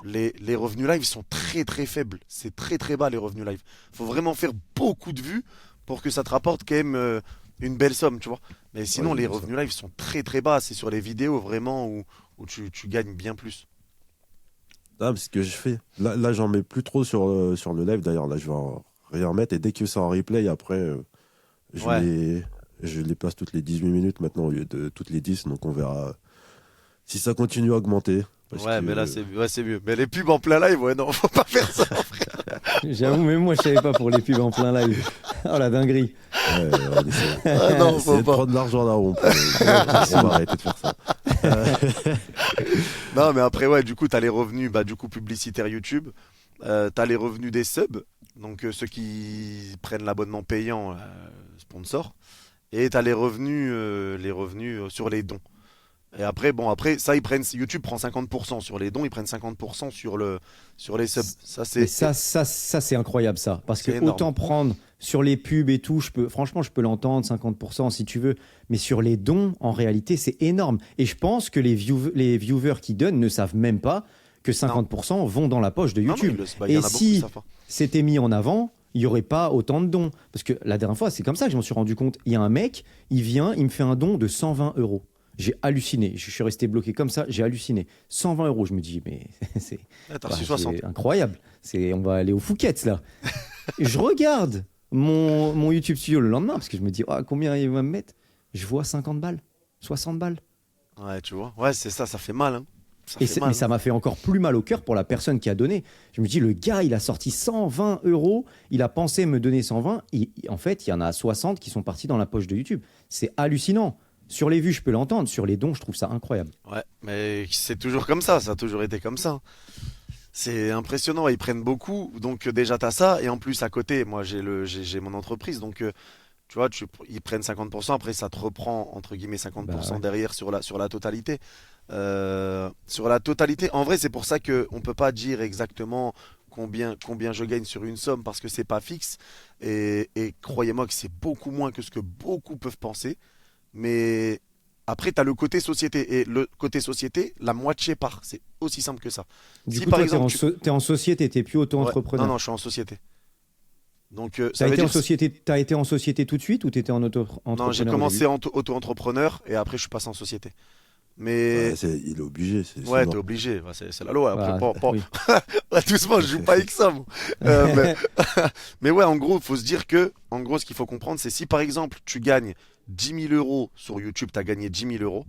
Les revenus live sont très très faibles. C'est très très bas les revenus live. Faut vraiment faire beaucoup de vues pour que ça te rapporte quand même une belle somme, tu vois. Mais sinon, Ouais, les c'est ça. revenus live sont très très bas. C'est sur les vidéos vraiment où tu gagnes bien plus. Ah, c'est ce que je fais. Là, j'en mets plus trop sur le live. D'ailleurs, là, je vais en rien mettre. Et dès que c'est en replay, après, je, Ouais. je les place toutes les 18 minutes maintenant au lieu de toutes les 10. Donc, on verra si ça continue à augmenter. Parce Ouais, que, mais là c'est mieux. Mais les pubs en plein live, ouais, non, faut pas faire ça. J'avoue, même moi, je savais pas pour les pubs en plein live. Oh la dinguerie. ouais, on essaie, Ah non, essayer faut de pas. prendre de l'argent là où on peut. On va arrêter de faire ça. Non, mais après, ouais, du coup, t'as les revenus, bah, du coup, publicitaires YouTube. T'as les revenus des subs, donc ceux qui prennent l'abonnement payant, sponsor. Et t'as les revenus sur les dons. Et après, bon, après, ça, YouTube prend 50% sur les dons, ils prennent 50% sur les subs. Ça, Mais c'est, ça c'est incroyable ça. Parce que c'est énorme. autant prendre sur les pubs et tout, franchement, je peux l'entendre, 50% si tu veux. Mais sur les dons, en réalité, c'est énorme. Et je pense que les viewers qui donnent ne savent même pas que 50% vont dans la poche de Non, non, YouTube. bah, il y en Et a beaucoup qui si savent pas. c'était mis en avant, il n'y aurait pas autant de dons. Parce que la dernière fois, c'est comme ça que je m'en suis rendu compte. Il y a un mec, il vient, il me fait un don de 120 euros. J'ai halluciné. Je suis resté bloqué comme ça, j'ai halluciné. 120 euros, je me dis, mais c'est Ah, t'as reçu 60. c'est incroyable. On va aller au Fouquet's là. Et je regarde mon YouTube Studio le lendemain parce que je me dis, ah, combien il va me mettre? Je vois 50 balles, 60 balles. Ouais, tu vois. Ouais, c'est ça fait mal, hein. Ça fait mal. Mais ça m'a fait encore plus mal au cœur pour la personne qui a donné. Je me dis, le gars, il a sorti 120 euros, il a pensé me donner 120. En fait, il y en a 60 qui sont partis dans la poche de YouTube. C'est hallucinant. Sur les vues, je peux l'entendre. Sur les dons, je trouve ça incroyable. Ouais, mais c'est toujours comme ça a toujours été comme ça. C'est impressionnant, ils prennent beaucoup, donc déjà t'as ça, et en plus à côté, moi j'ai mon entreprise, donc tu vois, ils prennent 50%, après ça te reprend entre guillemets 50% Bah ouais. derrière sur la totalité. Sur la totalité, en vrai c'est pour ça que on peut pas dire exactement combien je gagne sur une somme, parce que c'est pas fixe, et croyez-moi que c'est beaucoup moins que ce que beaucoup peuvent penser. Mais après, tu as le côté société. Et le côté société, la moitié part. C'est aussi simple que ça. Du Si coup, par toi, exemple. t'es en société, t'es plus Ouais, auto-entrepreneur. non, je suis en société. Donc, ça T'as veut été en dire. société, t'as été en société tout de suite ou t'étais en Non, auto-entrepreneur j'ai au commencé début? en auto-entrepreneur et après, je suis passé en société. Mais il est obligé. ouais, sinon- t'es obligé. Ouais, c'est la loi. Après, Oui. Ouais, doucement, je joue pas avec ça. Moi. Mais ouais, en gros, il faut se dire que, en gros, ce qu'il faut comprendre, c'est si par exemple tu gagnes 10 000 euros sur YouTube, tu as gagné 10 000 euros,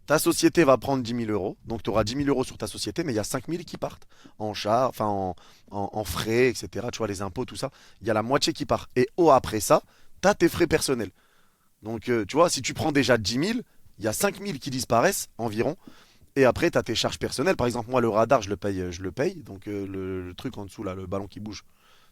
ta société va prendre 10 000 euros, donc tu auras 10 000 euros sur ta société, mais il y a 5 000 qui partent en char, enfin en frais, etc. Tu vois, les impôts, tout ça. Il y a la moitié qui part. Et après ça, tu as tes frais personnels. Donc, tu vois, si tu prends déjà 10 000, il y a 5 000 qui disparaissent environ. Et après, tu as tes charges personnelles. Par exemple, moi, le radar, je le paye. Donc, le truc en dessous, là, le ballon qui bouge,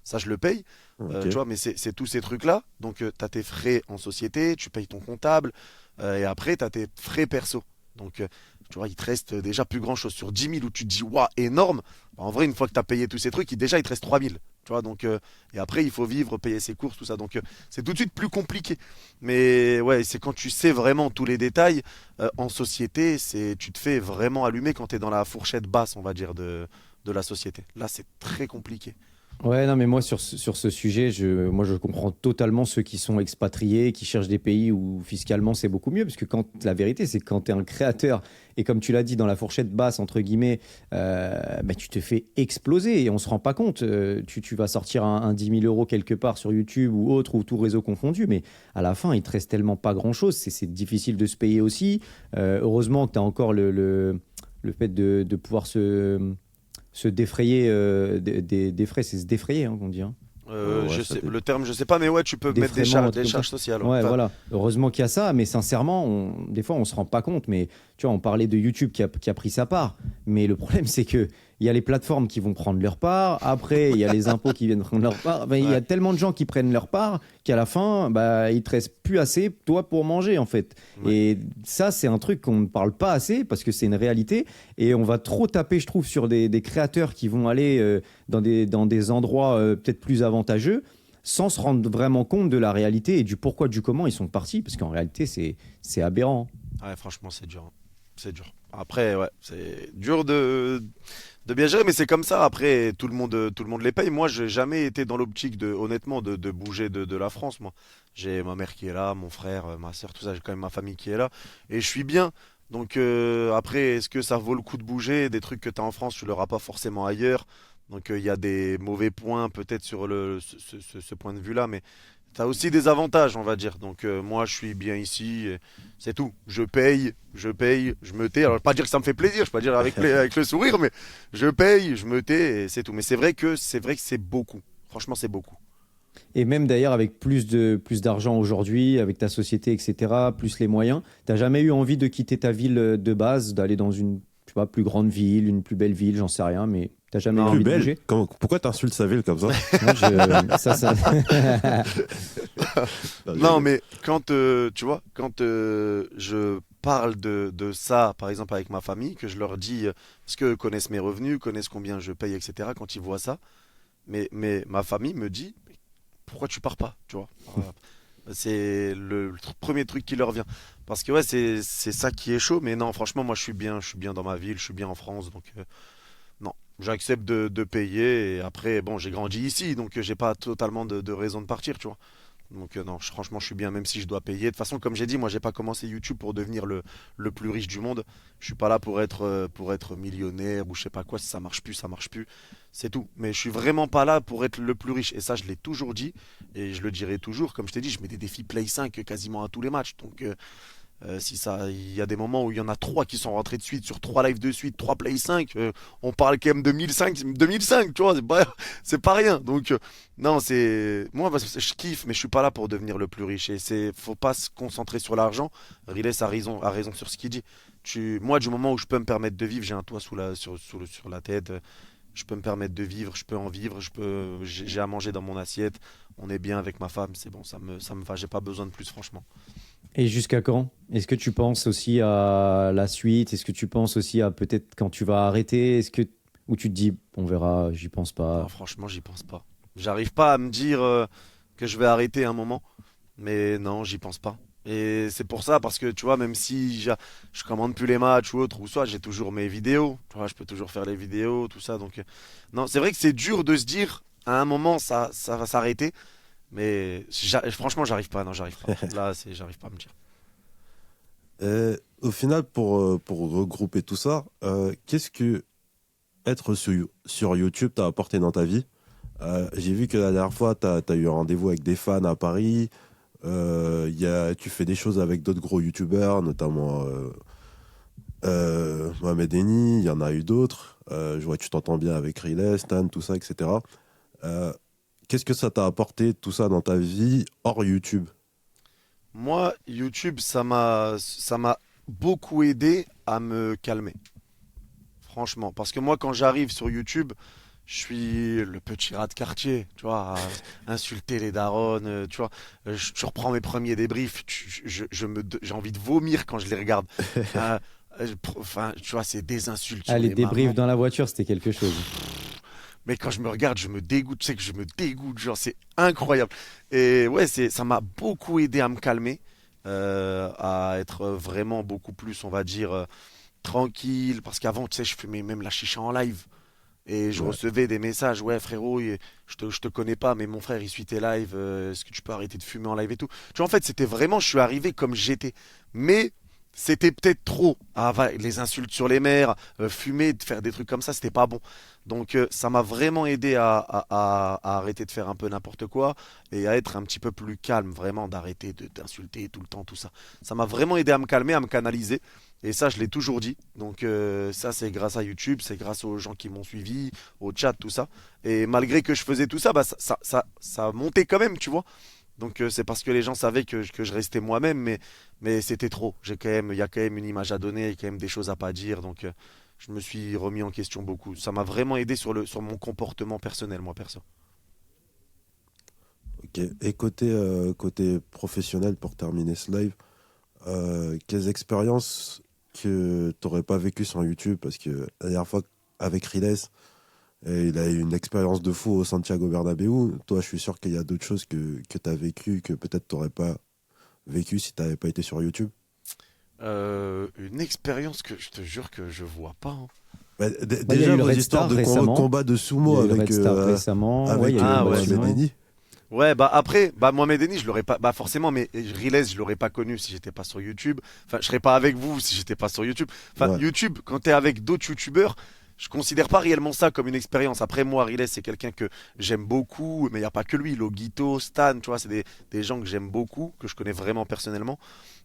ça, je le paye. Ok. Tu vois, mais c'est tous ces trucs-là. Donc, tu as tes frais en société, tu payes ton comptable. Et après, tu as tes frais perso. Donc, tu vois, il te reste déjà plus grand-chose. Sur 10 000 où tu te dis, waouh, énorme. Bah, en vrai, une fois que tu as payé tous ces trucs, déjà, il te reste 3 000. Tu vois, donc, et après, il faut vivre, payer ses courses, tout ça. Donc, c'est tout de suite plus compliqué. Mais ouais, c'est quand tu sais vraiment tous les détails en société, tu te fais vraiment allumer quand tu es dans la fourchette basse, on va dire, de la société. Là, c'est très compliqué. Ouais, non, mais moi, sur ce sujet, moi, je comprends totalement ceux qui sont expatriés, qui cherchent des pays où fiscalement c'est beaucoup mieux. Parce que la vérité, c'est que quand tu es un créateur et comme tu l'as dit, dans la fourchette basse, entre guillemets, bah, tu te fais exploser et on se rend pas compte. Tu vas sortir un 10 000 euros quelque part sur YouTube ou autre, ou tout réseau confondu, mais à la fin, il te reste tellement pas grand-chose. C'est difficile de se payer aussi. Heureusement que tu as encore le fait de pouvoir se défrayer des frais, c'est se défrayer, hein, qu'on dit. Hein. Ouais, Le terme, je sais pas, mais ouais, tu peux mettre des Défraiement, un charges, truc des comme charges ça. sociales. Ouais, Enfin, voilà. Heureusement qu'il y a ça, mais sincèrement, des fois, on se rend pas compte. Mais tu vois, on parlait de YouTube qui a pris sa part. Mais le problème, c'est que il y a les plateformes qui vont prendre leur part. Après, il y a les impôts qui viennent prendre leur part. Ben, il y a Ouais. tellement de gens qui prennent leur part qu'à la fin, bah, il te reste plus assez, toi, pour manger, en fait. Ouais. Et ça, c'est un truc qu'on ne parle pas assez parce que c'est une réalité. Et on va trop taper, je trouve, sur des créateurs qui vont aller dans des endroits peut-être plus avantageux sans se rendre vraiment compte de la réalité et du pourquoi, du comment ils sont partis. Parce qu'en réalité, c'est aberrant. Ouais, franchement, c'est dur. Hein. C'est dur. Après, ouais, c'est dur de bien gérer, mais c'est comme ça. Après, tout le monde les paye. Moi, j'ai jamais été dans l'optique honnêtement, de bouger de la France. Moi, j'ai ma mère qui est là, mon frère, ma soeur, tout ça. J'ai quand même ma famille qui est là, et je suis bien. Donc après, est-ce que ça vaut le coup de bouger? Des trucs que tu as en France, tu l'auras pas forcément ailleurs. Donc il y a des mauvais points peut-être sur ce point de vue-là, mais tu as aussi des avantages, on va dire. Donc moi, je suis bien ici, et c'est tout. Je paye, je me tais. Alors, je vais pas dire que ça me fait plaisir, je vais pas dire avec le sourire, mais je paye, je me tais, et c'est tout. Mais c'est vrai que c'est beaucoup. Franchement, c'est beaucoup. Et même d'ailleurs, avec plus d'argent aujourd'hui, avec ta société, etc., plus les moyens, t'as jamais eu envie de quitter ta ville de base, d'aller dans une, je sais pas, plus grande ville, une plus belle ville, j'en sais rien, mais t'as jamais eu Non. Plus envie de belle. bouger? Pourquoi t'insultes sa ville comme ça? Moi, ça... Non, mais quand, tu vois, quand je parle de ça, par exemple avec ma famille, que je leur dis, parce qu'eux connaissent mes revenus, connaissent combien je paye, etc., quand ils voient ça, mais ma famille me dit, pourquoi tu pars pas, tu vois? C'est le premier truc qui leur vient. Parce que ouais, c'est ça qui est chaud, mais non, franchement, moi je suis bien dans ma ville, je suis bien en France, donc non, j'accepte de payer, et après, bon, j'ai grandi ici, donc j'ai pas totalement de raison de partir, tu vois. Donc non, franchement, je suis bien, même si je dois payer. De toute façon, comme j'ai dit, moi, j'ai pas commencé YouTube pour devenir le plus riche du monde. Je suis pas là pour être millionnaire ou je sais pas quoi. Si ça marche plus, ça marche plus. C'est tout. Mais je suis vraiment pas là pour être le plus riche. Et ça, je l'ai toujours dit et je le dirai toujours. Comme je t'ai dit, je mets des défis Play 5 quasiment à tous les matchs. Donc si ça, il y a des moments où il y en a trois qui sont rentrés de suite sur trois lives de suite, trois Play 5. On parle quand même de 2005, tu vois, c'est pas rien. Donc non, c'est moi parce que je kiffe, mais je suis pas là pour devenir le plus riche. Et faut pas se concentrer sur l'argent. Riles a raison sur ce qu'il dit. Moi, du moment où je peux me permettre de vivre, j'ai un toit sur la tête. Je peux me permettre de vivre, je peux en vivre, j'ai à manger dans mon assiette. On est bien avec ma femme, c'est bon, ça me va. J'ai pas besoin de plus, franchement. Et jusqu'à quand? Est-ce que tu penses aussi à la suite? Est-ce que tu penses aussi à peut-être quand tu vas arrêter? Ou tu te dis, on verra, j'y pense Non, pas. franchement, j'y pense pas. J'arrive pas à me dire que je vais arrêter un moment, mais non, j'y pense pas. Et c'est pour ça, parce que tu vois, même si je commande plus les matchs ou autre, ou soit j'ai toujours mes vidéos, tu vois, je peux toujours faire les vidéos, tout ça. Donc, non, c'est vrai que c'est dur de se dire, à un moment, ça va s'arrêter, mais franchement, j'arrive pas, non, j'arrive pas. Là, j'arrive pas à me dire. au final, pour regrouper tout ça, qu'est-ce que être sur YouTube t'a apporté dans ta vie? J'ai vu que la dernière fois, tu as eu un rendez-vous avec des fans à Paris. Tu fais des choses avec d'autres gros YouTubeurs, notamment Mohamed Eni. Il y en a eu d'autres. Je vois que tu t'entends bien avec Riley, Stan, tout ça, etc. Euh, Qu'est-ce que ça t'a apporté, tout ça, dans ta vie hors YouTube? Moi, YouTube, ça m'a beaucoup aidé à me calmer. Franchement. Parce que moi, quand j'arrive sur YouTube, je suis le petit rat de quartier, tu vois, à insulter les darons, tu vois. Je reprends mes premiers débriefs, j'ai envie de vomir quand je les regarde. Euh, Enfin, tu vois, c'est des insultes Ah, sur les les débriefs mamans. dans la voiture, c'était quelque chose. Mais quand je me regarde, je me dégoûte, tu sais que je me dégoûte, genre c'est incroyable. Et ouais, ça m'a beaucoup aidé à me calmer, à être vraiment beaucoup plus, on va dire, tranquille. Parce qu'avant, tu sais, je fumais même la chicha en live. Et je Ouais. recevais des messages, ouais frérot, je te connais pas, mais mon frère il suit tes lives, est-ce que tu peux arrêter de fumer en live et tout. Tu vois, en fait, c'était vraiment, je suis arrivé comme j'étais. Mais c'était peut-être trop. Ah, les insultes sur les mers, fumer, de faire des trucs comme ça, c'était pas bon. Donc ça m'a vraiment aidé à arrêter de faire un peu n'importe quoi et à être un petit peu plus calme, vraiment, d'arrêter d'insulter tout le temps, tout ça. Ça m'a vraiment aidé à me calmer, à me canaliser. Et ça, je l'ai toujours dit. Donc ça, c'est grâce à YouTube, c'est grâce aux gens qui m'ont suivi, au chat, tout ça. Et malgré que je faisais tout ça, bah, ça montait quand même, tu vois. Donc c'est parce que les gens savaient que je restais moi-même, mais c'était trop. Il y a quand même une image à donner, il y a quand même des choses à pas dire. Donc je me suis remis en question beaucoup. Ça m'a vraiment aidé sur mon comportement personnel, moi perso. Ok. Et côté professionnel, pour terminer ce live, quelles expériences que tu n'aurais pas vécues sans YouTube? Parce que la dernière fois, avec Riles, il a eu une expérience de fou au Santiago Bernabéu. Toi, je suis sûr qu'il y a d'autres choses que tu as vécues que peut-être tu n'aurais pas vécues si tu n'avais pas été sur YouTube. Une expérience que je te jure que je vois pas, hein. Bah, Bah, il y a déjà, eu le vos Red histoires Star de récemment. combat de Il y sumo a eu le Red Star récemment. Ouais, il y a eu Ah, le ouais, match c'est Mohamed humain. Eni. Ouais, bah après, bah Mohamed Eni, je l'aurais pas, bah forcément, mais Riles, je l'aurais pas connu si j'étais pas sur YouTube. Enfin, je serais pas avec vous si j'étais pas sur YouTube. Enfin, Ouais. YouTube, quand t'es avec d'autres YouTubeurs, je considère pas réellement ça comme une expérience. Après, moi, Riles, c'est quelqu'un que j'aime beaucoup, mais il y a pas que lui. Logito, Stan, tu vois, c'est des gens que j'aime beaucoup, que je connais vraiment personnellement.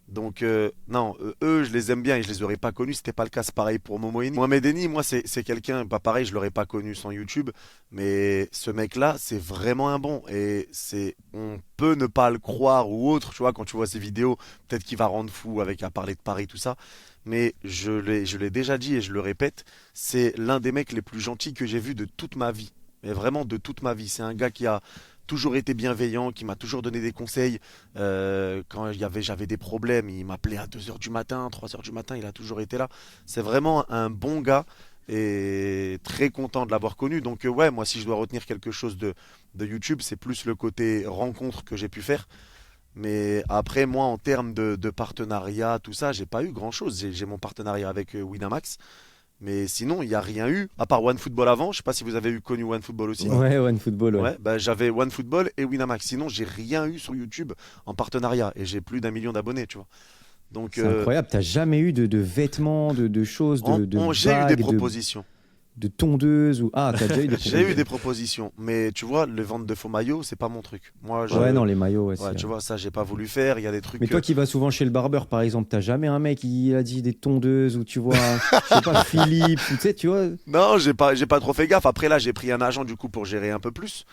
Donc, non, eux, je les aime bien et je les aurais pas connus. C'était pas le cas, c'est pareil pour Momo Eni. Mohamed Eni, moi, c'est quelqu'un, pas pareil, je l'aurais pas connu sans YouTube. Mais ce mec-là, c'est vraiment un bon. Et on peut ne pas le croire ou autre, tu vois, quand tu vois ses vidéos, peut-être qu'il va rendre fou avec à parler de Paris, tout ça. Mais je l'ai déjà dit et je le répète, c'est l'un des mecs les plus gentils que j'ai vu de toute ma vie. Mais vraiment de toute ma vie. C'est un gars qui a toujours été bienveillant, qui m'a toujours donné des conseils. Quand j'avais des problèmes, il m'appelait à 2 heures du matin, 3 heures du matin, il a toujours été là. C'est vraiment un bon gars et très content de l'avoir connu. Donc ouais, moi si je dois retenir quelque chose de YouTube, c'est plus le côté rencontre que j'ai pu faire. Mais après, moi, en termes de partenariat, tout ça, j'ai pas eu grand-chose. J'ai mon partenariat avec Winamax. Mais sinon, il n'y a rien eu, à part OneFootball avant. Je sais pas si vous avez connu OneFootball aussi. Ouais. Ouais, OneFootball, ouais. Ouais, bah, j'avais OneFootball et Winamax. Sinon, j'ai rien eu sur YouTube en partenariat. Et j'ai plus d'1 million d'abonnés, tu vois. Donc, C'est incroyable. T'as jamais eu de vêtements, de choses, de j'ai eu des bagues, propositions. de tondeuses ou... Ah, t'as déjà eu des J'ai eu propositions. des propositions. Mais tu vois, les ventes de faux maillots, c'est pas mon truc. Moi, Ouais, non, les maillots, ouais. ouais, tu vois, ça, j'ai pas voulu faire. Il y a des trucs. Mais toi qui vas souvent chez le barbeur, par exemple, t'as jamais un mec qui a dit des tondeuses ou tu vois, je sais pas, Philippe, ou tu sais, tu vois. Non, j'ai pas trop fait gaffe. Après, là, j'ai pris un agent du coup pour gérer un peu plus.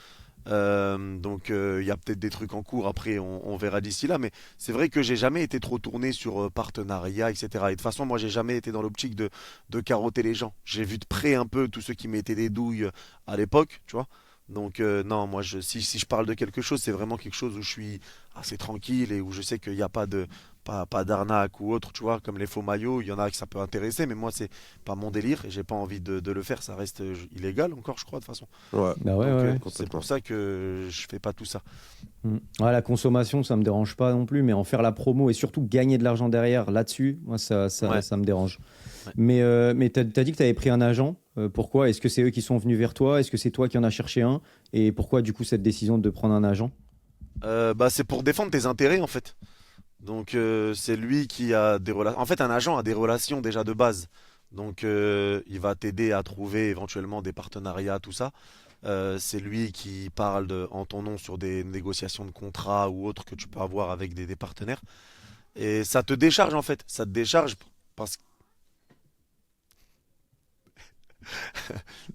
Donc il y a peut-être des trucs en cours, après on verra d'ici là, mais c'est vrai que j'ai jamais été trop tourné sur partenariat, etc. Et de toute façon, moi j'ai jamais été dans l'optique de carotter les gens. J'ai vu de près un peu tous ceux qui mettaient des douilles à l'époque, tu vois. Donc non, moi si je parle de quelque chose, c'est vraiment quelque chose où je suis assez tranquille et où je sais qu'il n'y a pas d'arnaque ou autre, tu vois, comme les faux maillots, il y en a que ça peut intéresser, mais moi c'est pas mon délire et j'ai pas envie de le faire, ça reste illégal encore, je crois, de toute façon. Ouais. Bah ouais, Donc, ouais. c'est Complètement. pour ça que je fais pas tout ça. Mm. Ouais, la consommation, ça me dérange pas non plus, mais en faire la promo et surtout gagner de l'argent derrière là-dessus, moi, Ouais. ça me dérange. Ouais. Mais t'as dit que tu avais pris un agent. Pourquoi? Est-ce que c'est eux qui sont venus vers toi? Est-ce que c'est toi qui en as cherché un? Et pourquoi, du coup, cette décision de prendre un agent? Bah, c'est pour défendre tes intérêts en fait. Donc c'est lui qui a des relations. En fait, un agent a des relations déjà de base. Donc il va t'aider à trouver éventuellement des partenariats, tout ça. C'est lui qui parle en ton nom sur des négociations de contrats ou autres que tu peux avoir avec des partenaires. Et ça te décharge en fait. Ça te décharge parce que...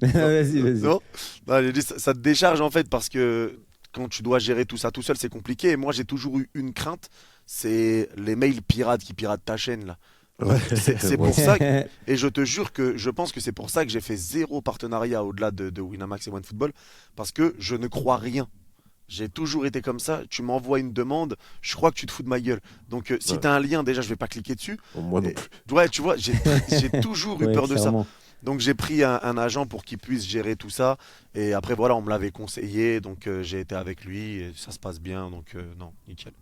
Vas-y, vas-y. Non, non, j'ai dit, ça te décharge en fait parce que quand tu dois gérer tout ça tout seul, c'est compliqué. Et moi, j'ai toujours eu une crainte, c'est les mails pirates qui piratent ta chaîne là. Ouais. C'est Ouais. pour ça et je te jure que je pense que c'est pour ça que j'ai fait zéro partenariat au-delà de Winamax et OneFootball parce que je ne crois rien. J'ai toujours été comme ça. Tu m'envoies une demande, je crois que tu te fous de ma gueule. Donc si Ouais. t'as un lien, déjà, je vais pas cliquer dessus. Moi non Et- plus. ouais, tu vois, j'ai toujours eu Ouais, peur de ça. clairement. Donc j'ai pris un agent pour qu'il puisse gérer tout ça. Et après, voilà, on me l'avait conseillé. Donc j'ai été avec lui et ça se passe bien. Donc non, nickel.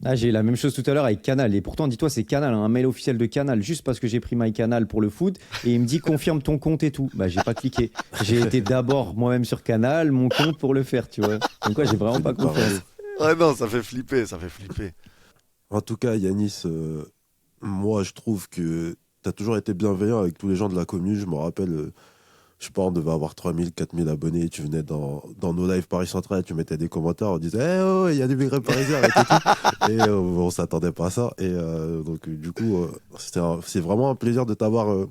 Ah, j'ai eu la même chose tout à l'heure avec Canal. Et pourtant, dis-toi, c'est Canal, un mail officiel de Canal, juste parce que j'ai pris MyCanal pour le foot. Et il me dit confirme ton compte et tout. Bah, j'ai pas cliqué. J'ai été d'abord moi-même sur Canal, mon compte pour le faire, tu vois. Donc, quoi, j'ai vraiment pas confiance. Ouais, non, ça fait flipper, ça fait flipper. En tout cas, Yanis, moi, je trouve que tu as toujours été bienveillant avec tous les gens de la commune. Je me rappelle, je sais pas, on devait avoir 3000, 4000 abonnés. Tu venais dans nos lives Paris Central, tu mettais des commentaires, on disait Eh oh, il y a des migrants parisiens avec et tout. Et on s'attendait pas à ça. Et donc, du coup, c'est vraiment un plaisir de t'avoir.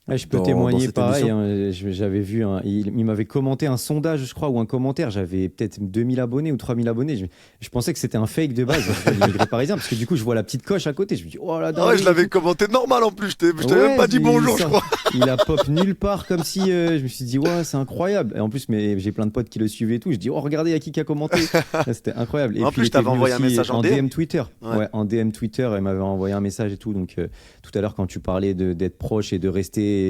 Ouais, je peux Dans témoigner cette pareil. émission. J'avais vu, il m'avait commenté un sondage, je crois, ou un commentaire. J'avais peut-être 2000 abonnés ou 3000 abonnés. Je pensais que c'était un fake de base, l'immigré parisien, parce que du coup, je vois la petite coche à côté. Je me dis, oh là, Ah ouais, je l'avais commenté normal en plus. Je t'avais même pas dit bonjour, je crois. Il a pop nulle part, comme si je me suis dit, ouais, c'est incroyable. Et en plus, mais j'ai plein de potes qui le suivaient et tout. Je dis, oh, regardez, il y a qui a commenté. Là, c'était incroyable. Et En puis, plus, il je t'avais était venu envoyé un aussi message en DM. Twitter. Ouais. Ouais, en DM Twitter, il m'avait envoyé un message et tout. Donc, tout à l'heure, quand tu parlais d'être proche et de rester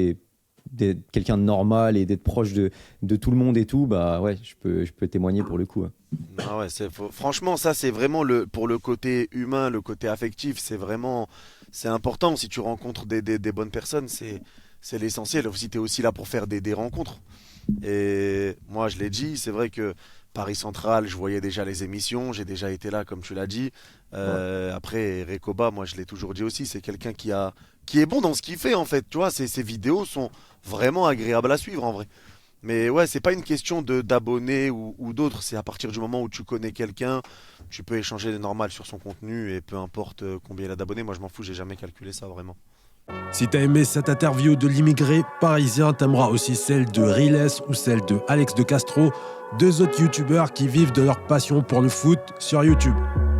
d'être quelqu'un de normal et d'être proche de tout le monde et tout, bah ouais, je peux témoigner pour le coup. Hein. Ah ouais, franchement, ça c'est vraiment pour le côté humain, le côté affectif, c'est important. Si tu rencontres des bonnes personnes, c'est l'essentiel. Aussi, tu es aussi là pour faire des rencontres. Et moi, je l'ai dit, c'est vrai que Paris Central, je voyais déjà les émissions, j'ai déjà été là, comme tu l'as dit. Après, Rekoba, moi, je l'ai toujours dit aussi, c'est quelqu'un qui est bon dans ce qu'il fait, en fait. Tu vois, ses vidéos sont vraiment agréables à suivre, en vrai. Mais ouais, c'est pas une question d'abonnés ou d'autres, c'est à partir du moment où tu connais quelqu'un, tu peux échanger normal sur son contenu et peu importe combien il a d'abonnés, moi je m'en fous, j'ai jamais calculé ça vraiment. Si t'as aimé cette interview de l'immigré parisien, t'aimeras aussi celle de Riles ou celle de Alex de Castro, deux autres youtubeurs qui vivent de leur passion pour le foot sur YouTube.